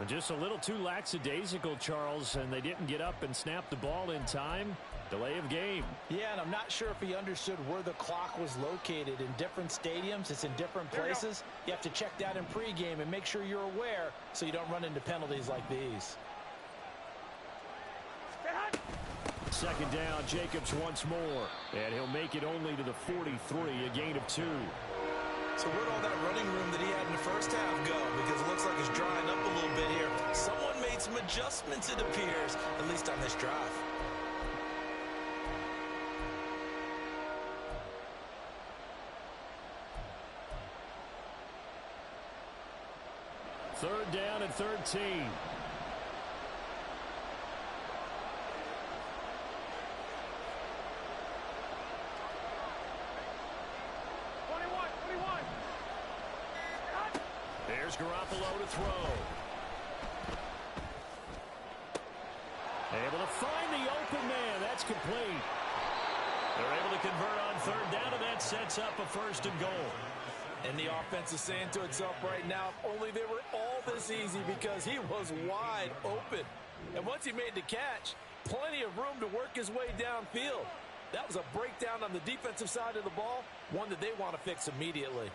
Just a little too lackadaisical, Charles, and they didn't get up and snap the ball in time. Delay of game. Yeah, and I'm not sure if he understood where the clock was located. In different stadiums, it's in different places. You have to check that in pregame and make sure you're aware so you don't run into penalties like these. 2nd down, Jacobs once more. And he'll make it only to the 43, a gain of 2. So where'd all that running room that he had in the first half go? Because it looks like it's drying up a little bit here. Someone made some adjustments, it appears, at least on this drive. Third down and 13. There's Garoppolo to throw. Able to find the open man. That's complete. They're able to convert on 3rd down, and that sets up a 1st and goal. And the offense is saying to itself right now, if only they were all this easy because he was wide open. And once he made the catch, plenty of room to work his way downfield. That was a breakdown on the defensive side of the ball, one that they want to fix immediately.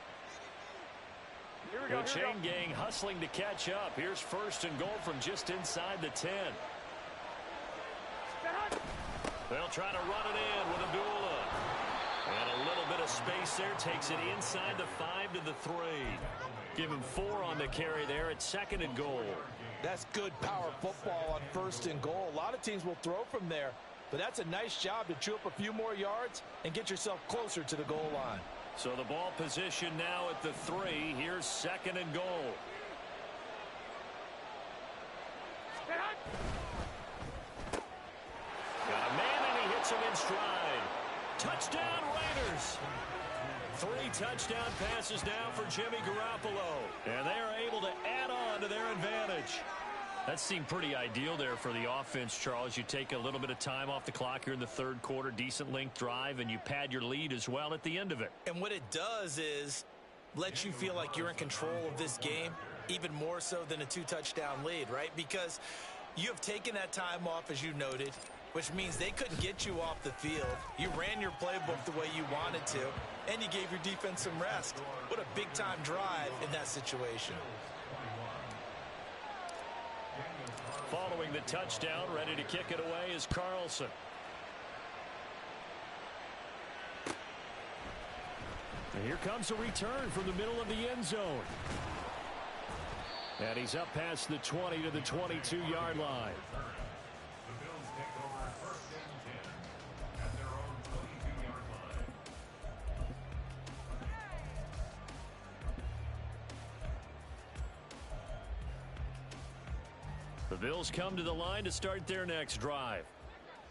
The chain gang hustling to catch up. Here's 1st and goal from just inside the 10. They'll try to run it in with Abdullah. And a little bit of space there takes it inside the 5 to the 3. Give him 4 on the carry there at 2nd and goal. That's good power football on 1st and goal. A lot of teams will throw from there, but that's a nice job to chew up a few more yards and get yourself closer to the goal line. So the ball position now at the 3. Here's 2nd and goal. Got a man and he hits him in stride. Touchdown Raiders. 3 touchdown passes now for Jimmy Garoppolo. And they are able to add on to their advantage. That seemed pretty ideal there for the offense, Charles. You take a little bit of time off the clock here in the 3rd quarter, decent length drive, and you pad your lead as well at the end of it. And what it does is let you feel like you're in control of this game, even more so than a 2-touchdown lead, right? Because you have taken that time off, as you noted, which means they couldn't get you off the field. You ran your playbook the way you wanted to, and you gave your defense some rest. What a big-time drive in that situation. Following the touchdown, ready to kick it away is Carlson. And here comes a return from the middle of the end zone. And he's up past the 20 to the 22-yard line. The Bills take over 1st and 10 at their own 22-yard line. The Bills come to the line to start their next drive.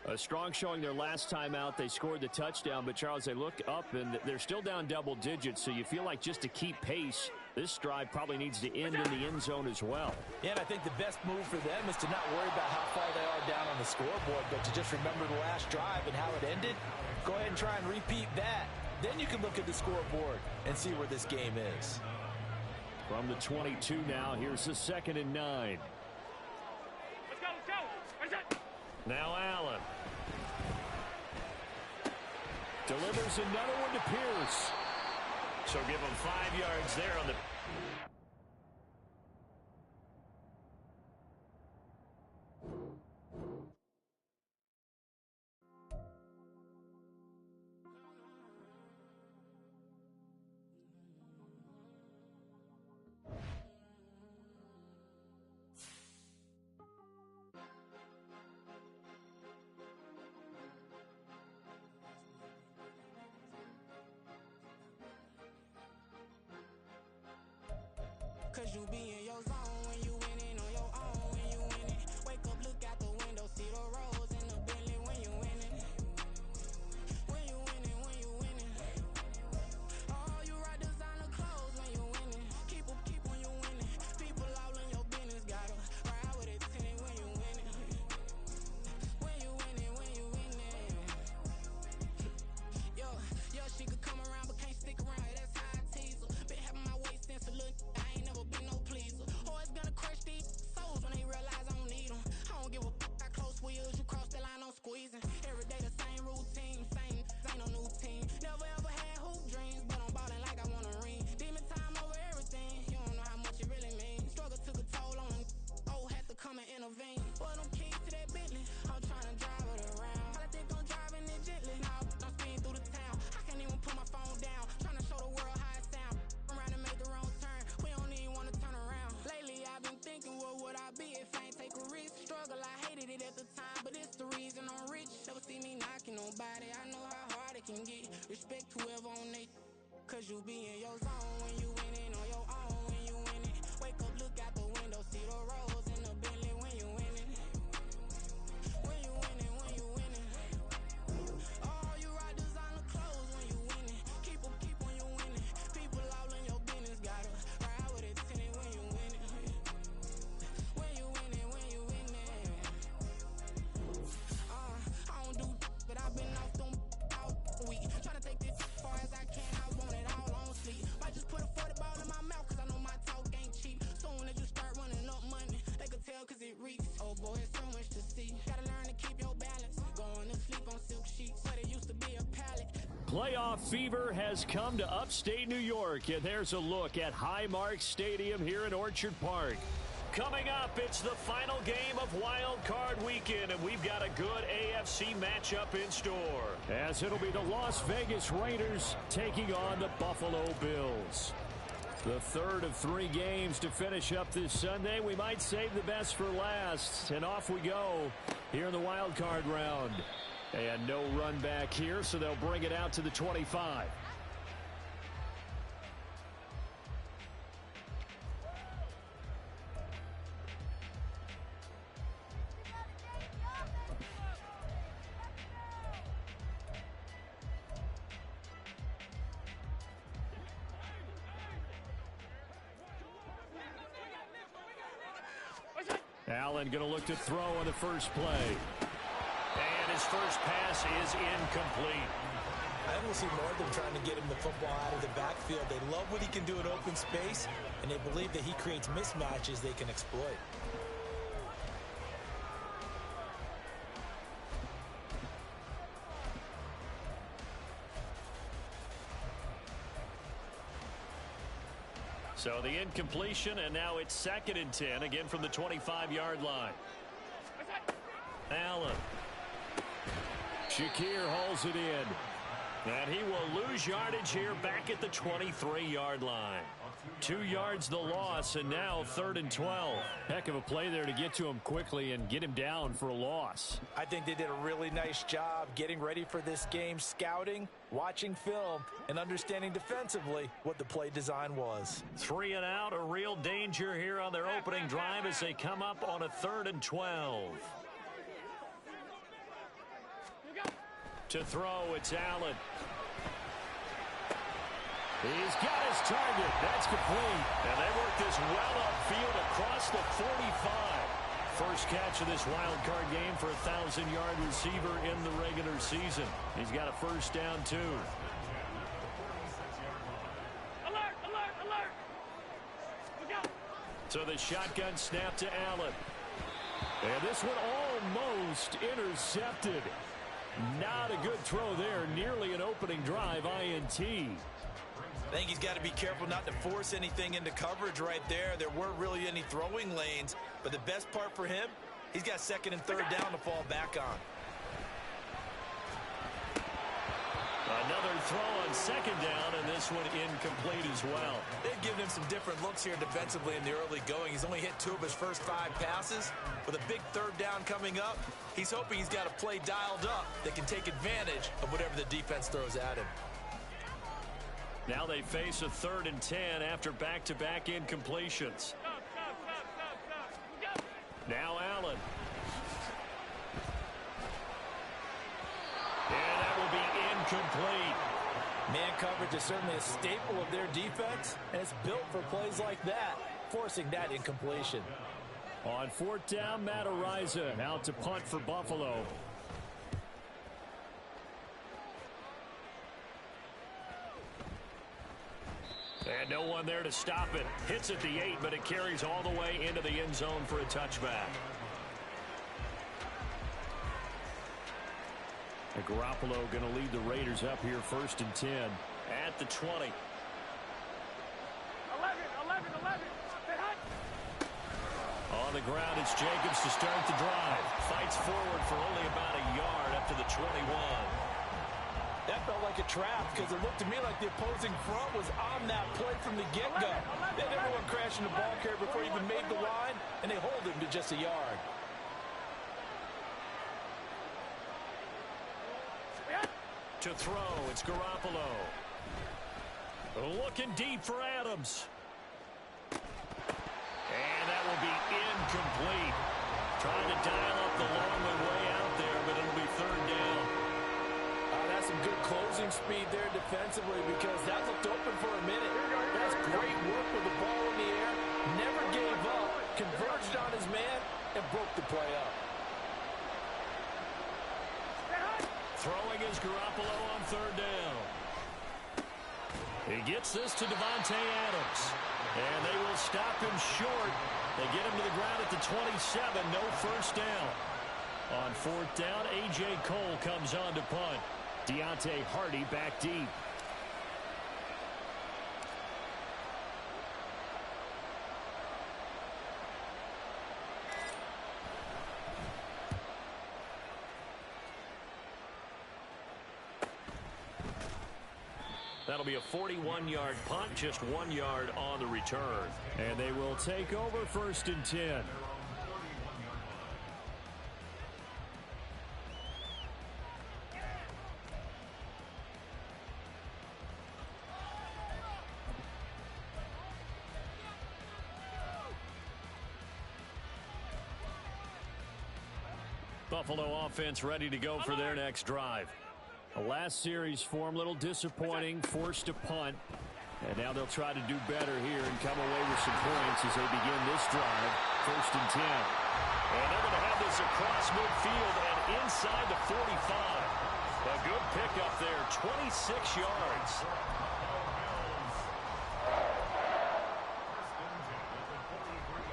A strong showing their last time out. They scored the touchdown, but Charles, they look up and they're still down double digits, so you feel like just to keep pace, this drive probably needs to end in the end zone as well. Yeah, and I think the best move for them is to not worry about how far they are down on the scoreboard, but to just remember the last drive and how it ended. Go ahead and try and repeat that. Then you can look at the scoreboard and see where this game is. From the 22 now, here's the 2nd and 9. Let's go, let's go. Where's it? Now Allen. Delivers another one to Pierce. So give him 5 yards there on the... Cause you be in your zone when you winning on your own when you winning. Wake up, look out the window, see the rose in the Bentley when you winning. When you winning, when you winning. Oh, you rock designer clothes when you winning. Keep when you winning. People all in your business, gotta ride with it tinted when you winning. When you winning, when you winning. Yo, she could come around but can't stick around. That's how I tease her. Been having my waist since a little. I ain't never been no pleaser. Always gonna crush these souls when they realize I don't need them. I don't give a how close wheels. You cross the line, I'm squeezing. Every day the same routine, same ain't no new team. Never ever had hoop dreams, but I'm ballin' like I want a ring. Demon time over everything. You don't know how much it really means. Struggle took a toll on them. Oh, had to come and intervene. Boy, them keys to that Bentley. I'm trying to drive it around. I think I'm driving it gently. Now I'm speeding through the town. I can't even put my phone down. Trying to show the world how it sound. Around and make the wrong turn. We don't even want to turn around. Lately I've been thinking, what would I be if I ain't take a risk? Struggle, I hated it at the time, but it's the reason I'm rich. Never see me knocking nobody. I know how hard it can get. Respect whoever on they. Cause you be in your zone when you winning on your own when you winning. Wake up, look out the window, see the rose in the Bentley when you winning. When you winning, when you winning. Oh, you rock designer clothes when you winning. Keep when you winning. People all in your business, gotta ride with it tinted when you winning. When you winning, when you winning. I don't do but I've been off them all week. Tryna take this far as I can, I want it all on sleep. Might just put a 40 ball in my mouth, cause I know my talk ain't cheap. Soon as you start running up money, they can tell cause it reeks. Oh boy, it's so much to see. Gotta learn to keep your balance. Going to sleep on silk sheets, but it used to be a pallet. Playoff fever has come to upstate New York, and there's a look at Highmark Stadium here in Orchard Park. Coming up, it's the final game of Wild Card Weekend, and we've got a good AFC matchup in store, as it'll be the Las Vegas Raiders taking on the Buffalo Bills. The third of 3 games to finish up this Sunday. We might save the best for last, and off we go here in the Wild Card round. And no run back here, so they'll bring it out to the 25. Allen going to look to throw on the first play. And his first pass is incomplete. I think we'll see more of them trying to get him the football out of the backfield. They love what he can do in open space, and they believe that he creates mismatches they can exploit. So the incompletion, and now it's 2nd and 10, again from the 25-yard line. Allen. Shakir holds it in. And he will lose yardage here back at the 23-yard line. 2 yards the loss, and now 3rd and 12. Heck of a play there to get to him quickly and get him down for a loss. I think they did a really nice job getting ready for this game, scouting, watching film, and understanding defensively what the play design was. 3 and out, a real danger here on their opening drive as they come up on a 3rd and 12. To throw, it's Allen. He's got his target. That's complete. And they work this well upfield across the 45. First catch of this wild card game for a 1,000-yard receiver in the regular season. He's got a first down, too. Alert, alert, alert. Look out. So the shotgun snap to Allen. And this one almost intercepted. Not a good throw there. Nearly an opening drive INT. I think he's got to be careful not to force anything into coverage right there. There weren't really any throwing lanes, but the best part for him, he's got 2nd and 3rd down to fall back on. Another throw on 2nd down, and this one incomplete as well. They've given him some different looks here defensively in the early going. He's only hit 2 of his first 5 passes. With a big 3rd down coming up, he's hoping he's got a play dialed up that can take advantage of whatever the defense throws at him. Now they face a 3rd and 10 after back-to-back incompletions. Now Allen. And that will be incomplete. Man coverage is certainly a staple of their defense, and it's built for plays like that, forcing that incompletion. On 4th down, Matt Ariza out to punt for Buffalo. And no one there to stop it. Hits at the 8, but it carries all the way into the end zone for a touchback. And Garoppolo going to lead the Raiders up here 1st and 10 at the 20. 11, 11. On the ground, it's Jacobs to start the drive. Fights forward for only about a yard up to the 21. That felt like a trap because it looked to me like the opposing front was on that play from the get-go. They never went crashing the ball carrier before he even made the line, and they hold him to just a yard. To throw, it's Garoppolo. Looking deep for Adams. And that will be incomplete. Trying to dial up the long way out there, but it'll be 3rd down. That's some good closing speed there defensively because that looked open for a minute. That's great work with the ball in the air. Never gave up. Converged on his man and broke the play up. Throwing is Garoppolo on 3rd down. He gets this to Devontae Adams. And they will stop him short. They get him to the ground at the 27. No first down. On 4th down, A.J. Cole comes on to punt. Deontay Hardy back deep. That'll be a 41-yard punt, just 1 yard on the return. And they will take over 1st and 10. Buffalo offense ready to go for their next drive. The last series form, a little disappointing, forced to punt. And now they'll try to do better here and come away with some points as they begin this drive, 1st and 10. And they're going to have this across midfield and inside the 45. A good pickup there, 26 yards.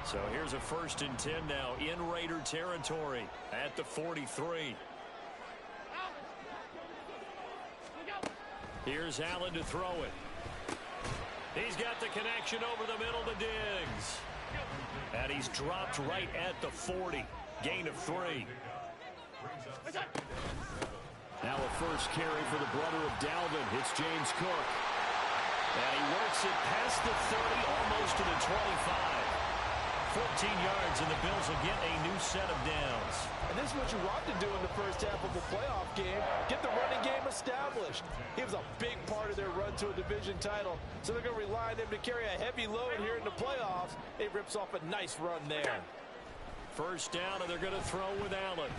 So here's a 1st and 10 now in Raider territory at the 43. Here's Allen to throw it. He's got the connection over the middle to Diggs. And he's dropped right at the 40. Gain of 3. Now a first carry for the brother of Dalvin. It's James Cook. And he works it past the 30, almost to the 25. 14 yards, and the Bills will get a new set of downs. And this is what you want to do in the first half of a playoff game. Get the running game established. He was a big part of their run to a division title, so they're going to rely on him to carry a heavy load here in the playoffs. He rips off a nice run there. First down, and they're going to throw with Allen.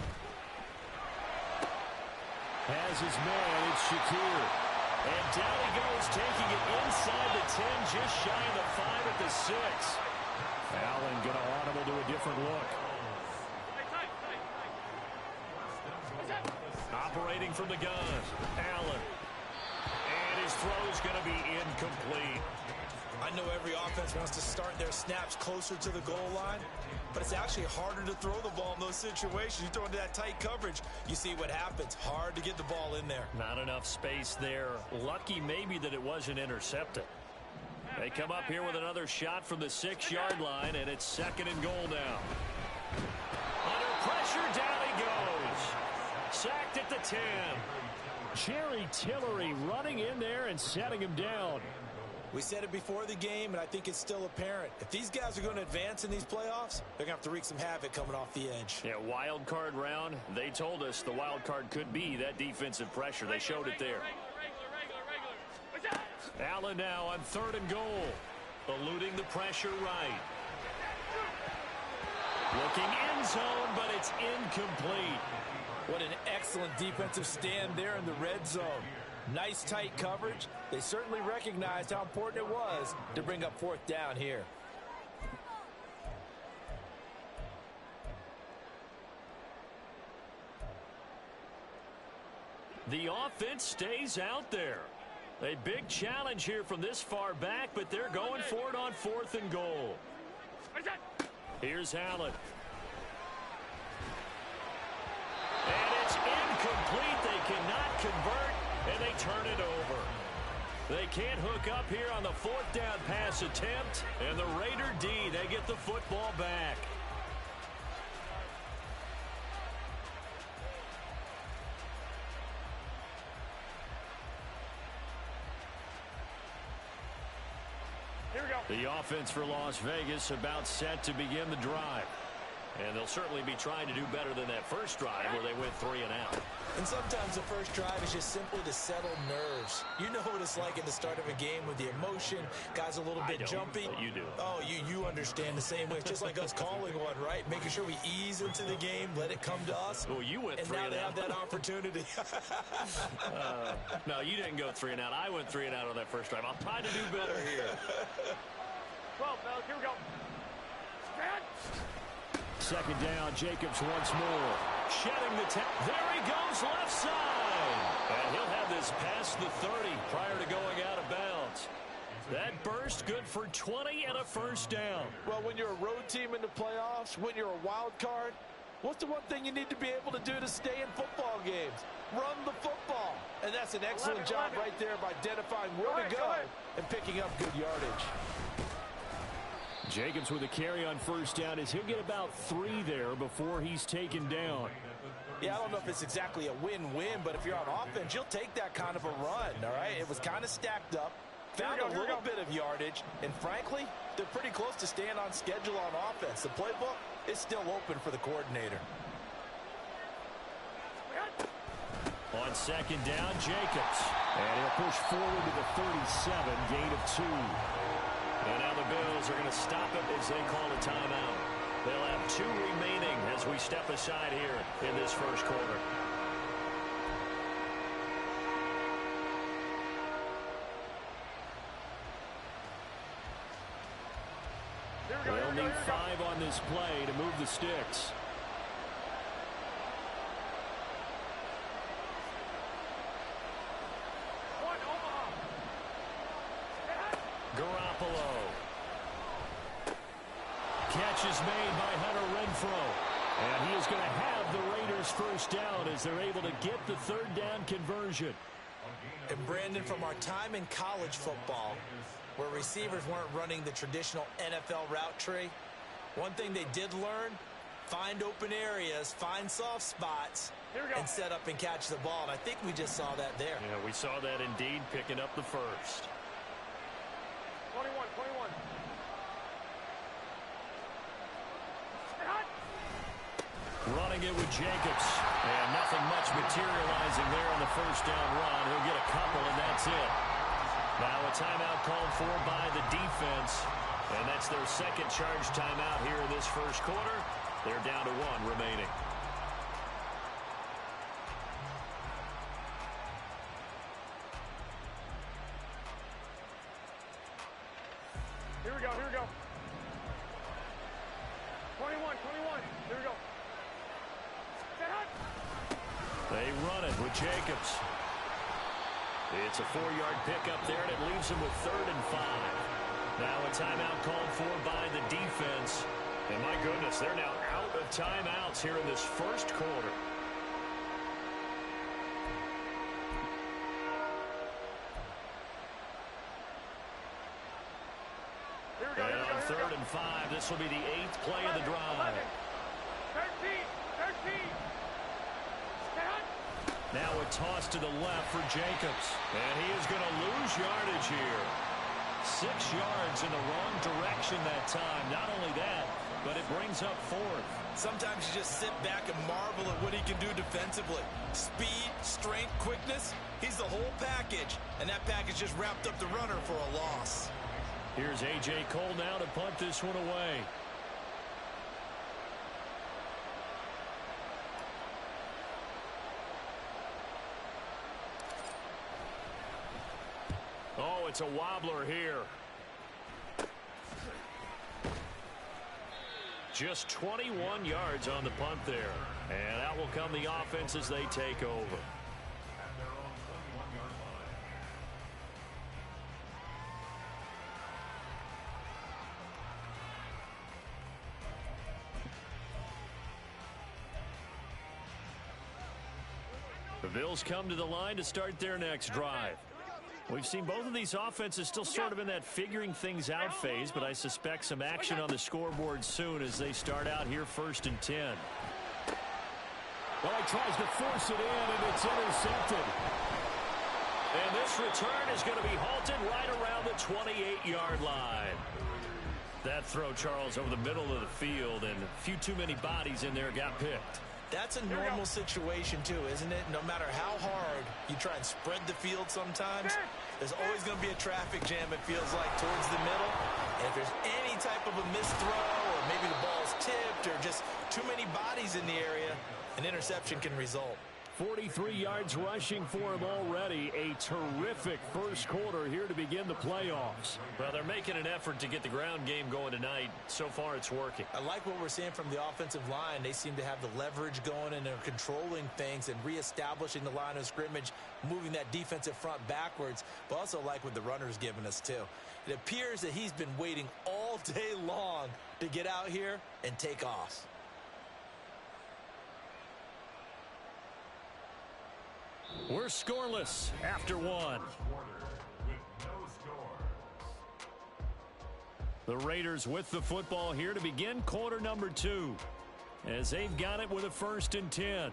Has his man, it's Shakir. And down he goes, taking it inside the 10, just shy of the 5 at the 6. Allen going to audible to a different look. Operating from the gun, Allen. And his throw's going to be incomplete. I know every offense wants to start their snaps closer to the goal line, but it's actually harder to throw the ball in those situations. You throw into that tight coverage, you see what happens. Hard to get the ball in there. Not enough space there. Lucky maybe that it wasn't intercepted. They come up here with another shot from the 6-yard line, and it's 2nd and goal now. Under pressure, down he goes. Sacked at the 10. Jerry Tillery running in there and setting him down. We said it before the game, and I think it's still apparent. If these guys are going to advance in these playoffs, they're going to have to wreak some havoc coming off the edge. Yeah, wild card round. They told us the wild card could be that defensive pressure. They showed it there. Allen now on 3rd and goal. Eluding the pressure right. Looking end zone, but it's incomplete. What an excellent defensive stand there in the red zone. Nice tight coverage. They certainly recognized how important it was to bring up 4th down here. The offense stays out there. A big challenge here from this far back, but they're going for it on 4th and goal. Here's Allen. And it's incomplete. They cannot convert, and they turn it over. They can't hook up here on the 4th down pass attempt, and the Raider D, they get the football back. The offense for Las Vegas about set to begin the drive. And they'll certainly be trying to do better than that first drive where they went 3 and out. And sometimes the first drive is just simply to settle nerves. You know what it's like at the start of a game with the emotion. Guys a little bit jumpy. But you do. Oh, you understand the same way. It's just like us calling one, right? Making sure we ease into the game, let it come to us. Well, you went 3 and out. And now they have that opportunity. No, you didn't go 3 and out. I went 3 and out on that first drive. I'll try to do better here. 12, fellas, here we go. Stand. 2nd down, Jacobs once more. Shedding the there he goes, left side. And he'll have this past the 30 prior to going out of bounds. That burst good for 20 and a first down. Well, when you're a road team in the playoffs, when you're a wild card, what's the one thing you need to be able to do to stay in football games? Run the football. And that's an excellent job right there of identifying where to go and picking up good yardage. Jacobs with a carry on first down as he'll get about 3 there before he's taken down. Yeah, I don't know if it's exactly a win-win, but if you're on offense, you'll take that kind of a run, all right? It was kind of stacked up, found a little bit of yardage, and frankly, they're pretty close to staying on schedule on offense. The playbook is still open for the coordinator. On 2nd down, Jacobs. And he'll push forward to the 37, gain of 2. And now the Bills are going to stop it as they call a timeout. They'll have 2 remaining as we step aside here in this first quarter. They'll need 5 on this play to move the sticks. Garoppolo. Catch is made by Hunter Renfrow. And he is going to have the Raiders first down as they're able to get the 3rd down conversion. And Brandon, from our time in college football, where receivers weren't running the traditional NFL route tree, one thing they did learn, find open areas, find soft spots, and set up and catch the ball. And I think we just saw that there. Yeah, we saw that indeed, picking up the first. 21, 21. Running it with Jacobs. And nothing much materializing there on the first down run. He'll get a couple, and that's it. Now a timeout called for by the defense. And that's their second charge timeout here in this first quarter. They're down to one remaining. Here we go, here we go. 21, 21. Here we go. They run it with Jacobs. It's a 4-yard pickup there, and it leaves them with 3rd and 5. Now a timeout called for by the defense. And my goodness, they're now out of timeouts here in this first quarter. And on 3rd and 5, this will be the 8th play of the drive. 13, 13. Now a toss to the left for Jacobs. And he is going to lose yardage here. 6 yards in the wrong direction that time. Not only that, but it brings up 4th. Sometimes you just sit back and marvel at what he can do defensively. Speed, strength, quickness. He's the whole package. And that package just wrapped up the runner for a loss. Here's A.J. Cole now to punt this one away. Oh, it's a wobbler here. Just 21 yards on the punt there. And out will come the offense as they take over. The Bills come to the line to start their next drive. We've seen both of these offenses still sort of in that figuring things out phase, but I suspect some action on the scoreboard soon as they start out here 1st and 10. Well, he tries to force it in, and it's intercepted. And this return is going to be halted right around the 28-yard line. That throw, Charles, over the middle of the field, and a few too many bodies in there got picked. That's a normal situation, too, isn't it? No matter how hard you try and spread the field sometimes, there's always going to be a traffic jam, it feels like, towards the middle. And if there's any type of a missed throw, or maybe the ball's tipped, or just too many bodies in the area, an interception can result. 43 yards rushing for him already. A terrific first quarter here to begin the playoffs. Well, they're making an effort to get the ground game going tonight. So far, it's working. I like what we're seeing from the offensive line. They seem to have the leverage going, and they're controlling things and reestablishing the line of scrimmage, moving that defensive front backwards. But also like what the runner's giving us, too. It appears that he's been waiting all day long to get out here and take off. We're scoreless after one. The Raiders with the football here to begin quarter number 2, as they've got it with a 1st and 10.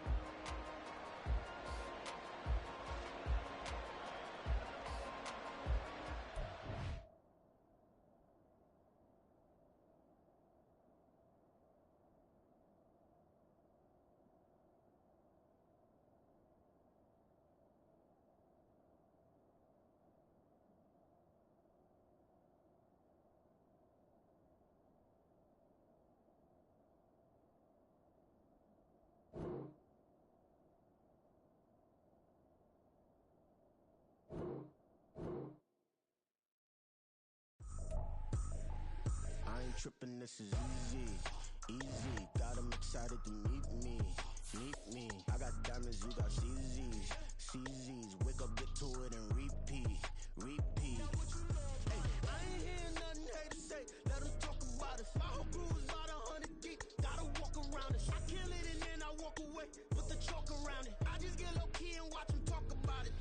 Trippin', this is easy, got them excited to meet me, I got diamonds, you got CZs, wake up, get to it, and repeat, hey, I ain't hearing nothing hate to say, let them talk about it, my whole crew is about 100 deep, gotta walk around it, I kill it and then I walk away, with the chalk around it, I just get low key and watch them talk about it,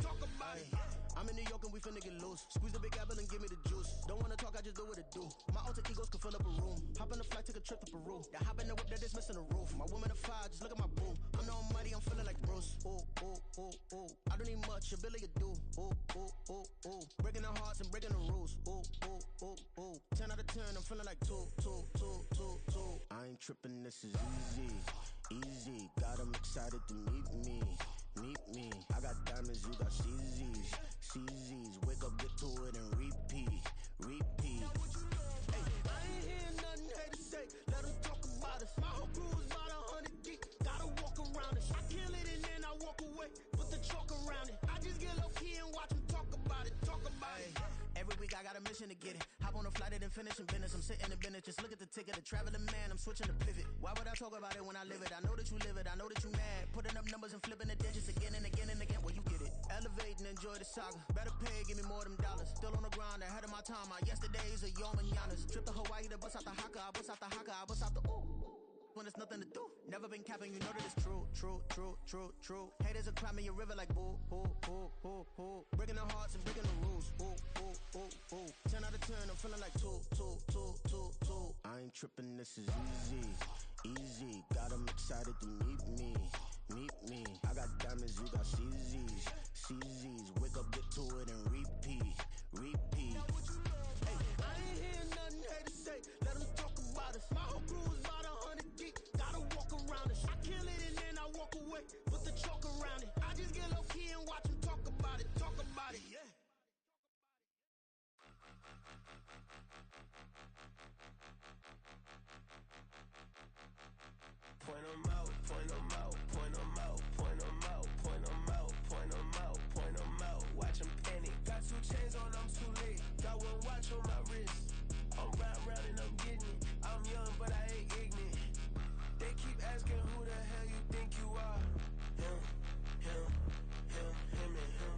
I'm in New York and we finna get loose. Squeeze the big apple and give me the juice. Don't wanna talk, I just do what it do. My alter egos can fill up a room. Hop on the flight, take a trip to Peru. That hop in the whip that is missing the roof. My woman a fire, just look at my boo. I'm no money, I'm feeling like Bruce. Ooh, ooh, ooh, ooh. I don't need much, ability to do. Ooh, ooh, ooh, ooh. Breaking the hearts and breaking the rules. Ooh, ooh, ooh, ooh. 10 out of 10, I'm feeling like two. I ain't tripping, this is easy. Easy, got 'em excited to meet me. Meet me. I got diamonds, you got CZs. CZs, wake up, get to it and repeat. Repeat. Hey, I ain't hearing nothing haters say. Let them talk about us. My whole crew is about 100 deep. Gotta walk around it. I kill it and then I walk away. Put the chalk around it. I just get low key and watch them talk about it. Talk about it. Every week I got a mission to get it. Hop on a flight and then finish in business. I'm sitting in business. Just look at the ticket. A traveling man. I'm switching the pivot. Why would I talk about it when I live it? I know that you live it. I know that you mad. Putting up numbers and flipping the digits again and again and again. Well, you get it. Elevate and enjoy the saga. Better pay, give me more them dollars. Still on the grind, ahead of my time. My yesterdays are your mananas. Trip to Hawaii to bust out the haka. I bust out the haka. I bust out the ooh. When there's nothing to do. Never been capping, you know that it's true. Haters are climbing your river like boo, boo. Breaking the hearts and breaking the rules. Ooh. 10 out of 10, I'm feeling like two. I ain't tripping, this is easy. Easy, got 'em excited to meet me. Meet me. I got diamonds, you got CZs. CZs, wake up, get to it and repeat. Repeat. Hey, I ain't hearing nothing haters say. Let them talk about us. My whole crew is about 100 deep. Gotta walk around it. I kill it and then I walk away. Put the chalk around it. I just get low key and watch them talk about it. Talk about it, yeah. Point 'em out, point 'em out, point 'em out, point 'em out, point 'em out, point 'em out, point 'em out. Watch 'em panic. Got 2 chains on, I'm too late. Got 1 watch on my wrist. I'm riding round and I'm getting it. I'm young, but I ain't ignorant. They keep asking who the hell you think you are. Him and him.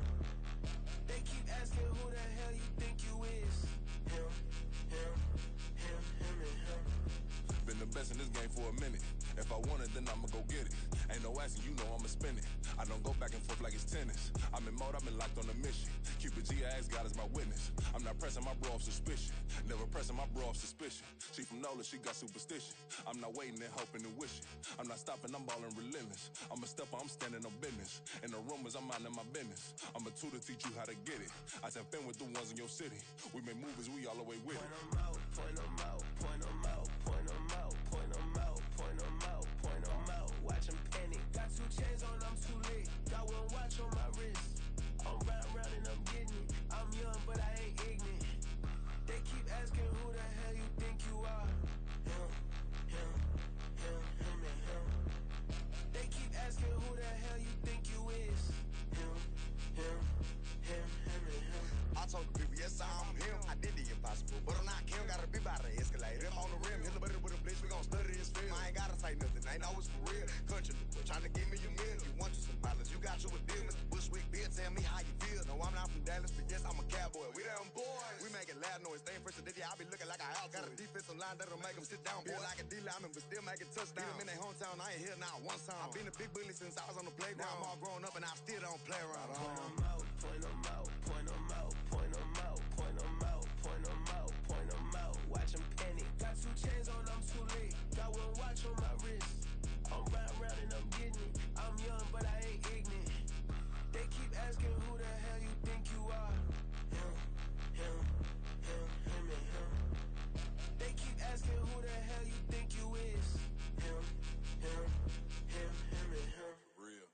They keep asking who the hell you think you is. Him and him. Been the best in this game for a minute. If I want it, then I'ma go get it. Ain't no asking, you know I'ma spin it. I don't go back and forth like it's tennis. I'm in mode, I've been locked on a mission. Cupid G, I ask God as my witness. I'm not pressing my bro off suspicion. Never pressing my bro off suspicion. She from NOLA, she got superstition. I'm not waiting and hoping and wishing. I'm not stopping, I'm balling relentless. I'm a stepper, I'm standing on business. In the rumors, I'm minding my business. I'm a tutor, teach you how to get it. I tap in with the ones in your city. We make movies, we all the way with it. Point 'em out, point 'em out, point 'em out, point 'em out, point 'em out, point 'em out, point 'em out. Watch 'em panic. Got 2 chains on, I'm too late. Got 1 watch on my wrist. I'm riding round and I'm getting it. I'm young, but I ain't ignorant. They keep asking who the hell you think you are. Him and him. They keep asking who the hell you think you is. Him and him. I told the people, yes, I'm him. I did the impossible, but I'm not Kim. Gotta be by the escalator. I'm on the rim, hit the butter with a blitz. We gon' study this film. I ain't gotta say nothing, ain't know it's for real. Country, trying to give me a meal. You want you some balance, you got you a deal. Mr. Bushwick, Bill, tell me how you feel. No, I'm not from Dallas, but yes, I'm a cowboy. We them boys. We making loud noise, staying fresh to this. I be looking like a house. Got a defensive line that'll make them sit down. Feel like a D-lineman, but still make it touchdown. Beat them in their hometown, I ain't here now one time. I've been a big bully since I was on the playground. Now I'm all grown up and I still don't play around. Point 'em out, point 'em out, point 'em out, point 'em out, point 'em out, point 'em out, point 'em out. Watch 'em panic. Got 2 chains on, I'm too late. Got 1 watch on my wrist. I'm riding round and I'm getting it. I'm young, but I ain't ignorant. They keep asking who the hell you think you are. Him and him. They keep asking who the hell you think you is. Him and him. Real.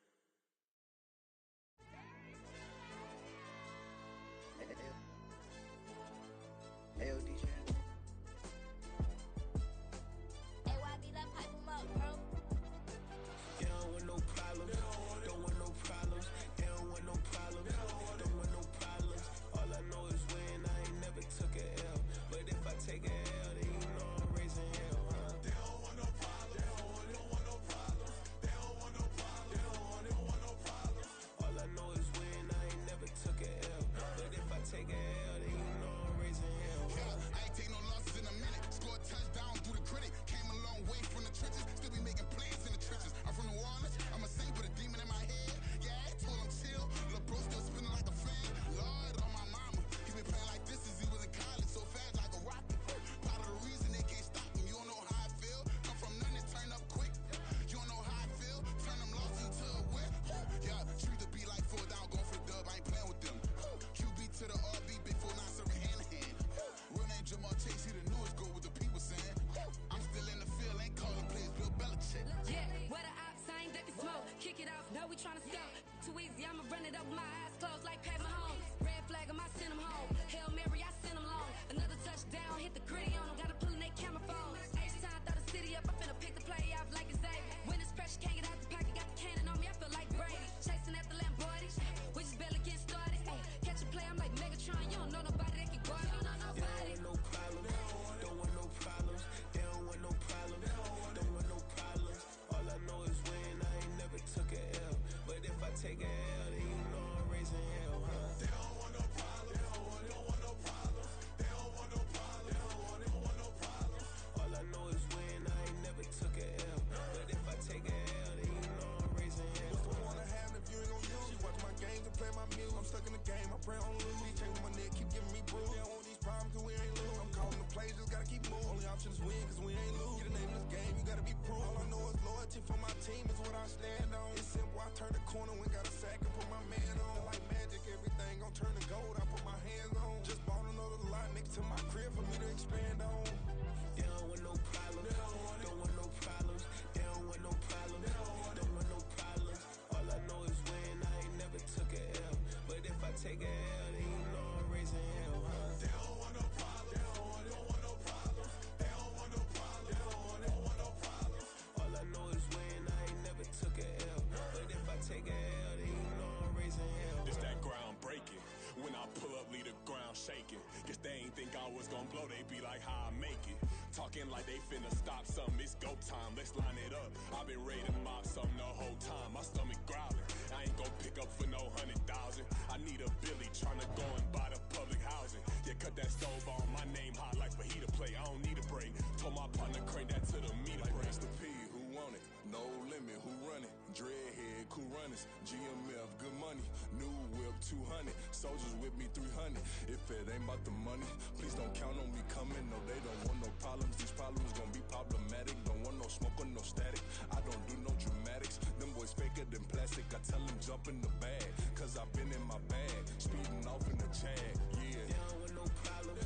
boys gon' blow, they be like, how I make it. Talking like they finna stop something, it's go time, let's line it up. I've been ready to mob something the whole time, my stomach growling. I ain't gon' pick up for no 100,000. I need a Billy tryna go and buy the public housing. Yeah, cut that stove on, my name hot like fajita plate. I don't need a break. Told my partner crank that to the meter break. Mr. P, who want it? No limit, who run it? Dreadhead, cool runners. GMF, good money. New whip, 200. Soldiers with me, 300. If it ain't about the money, please don't count on me coming. No, they don't want no problems. These problems gon' be problematic. Don't want no smoke or no static. I don't do no dramatics. Them boys faker than plastic. I tell them jump in the bag, cause I've been in my bag. Speeding off in the Jag, yeah. They don't want no problems.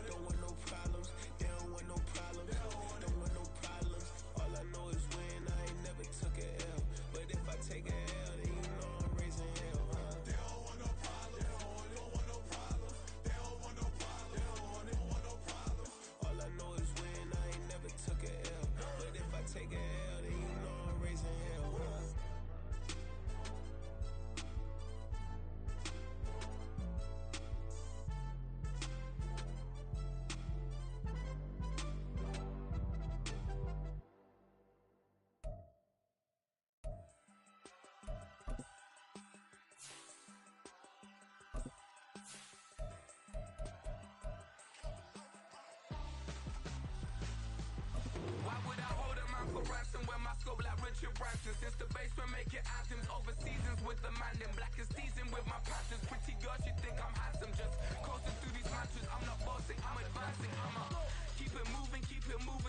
Don't want no problems. They don't want no problems. Don't want no problems. All I know is win. I ain't never took a L. But if I take a L, then you know I'm raising hell, huh? They don't want no problems. They don't want no problems. They don't want no problems. They don't want no problems. All I know is win. I ain't never took a L. But if I take a L, then you know I'm raising hell, huh? Why would I hold a man for ransom when my scope like Richard Branson? Since the basement making anthems over seasons with the man, them black as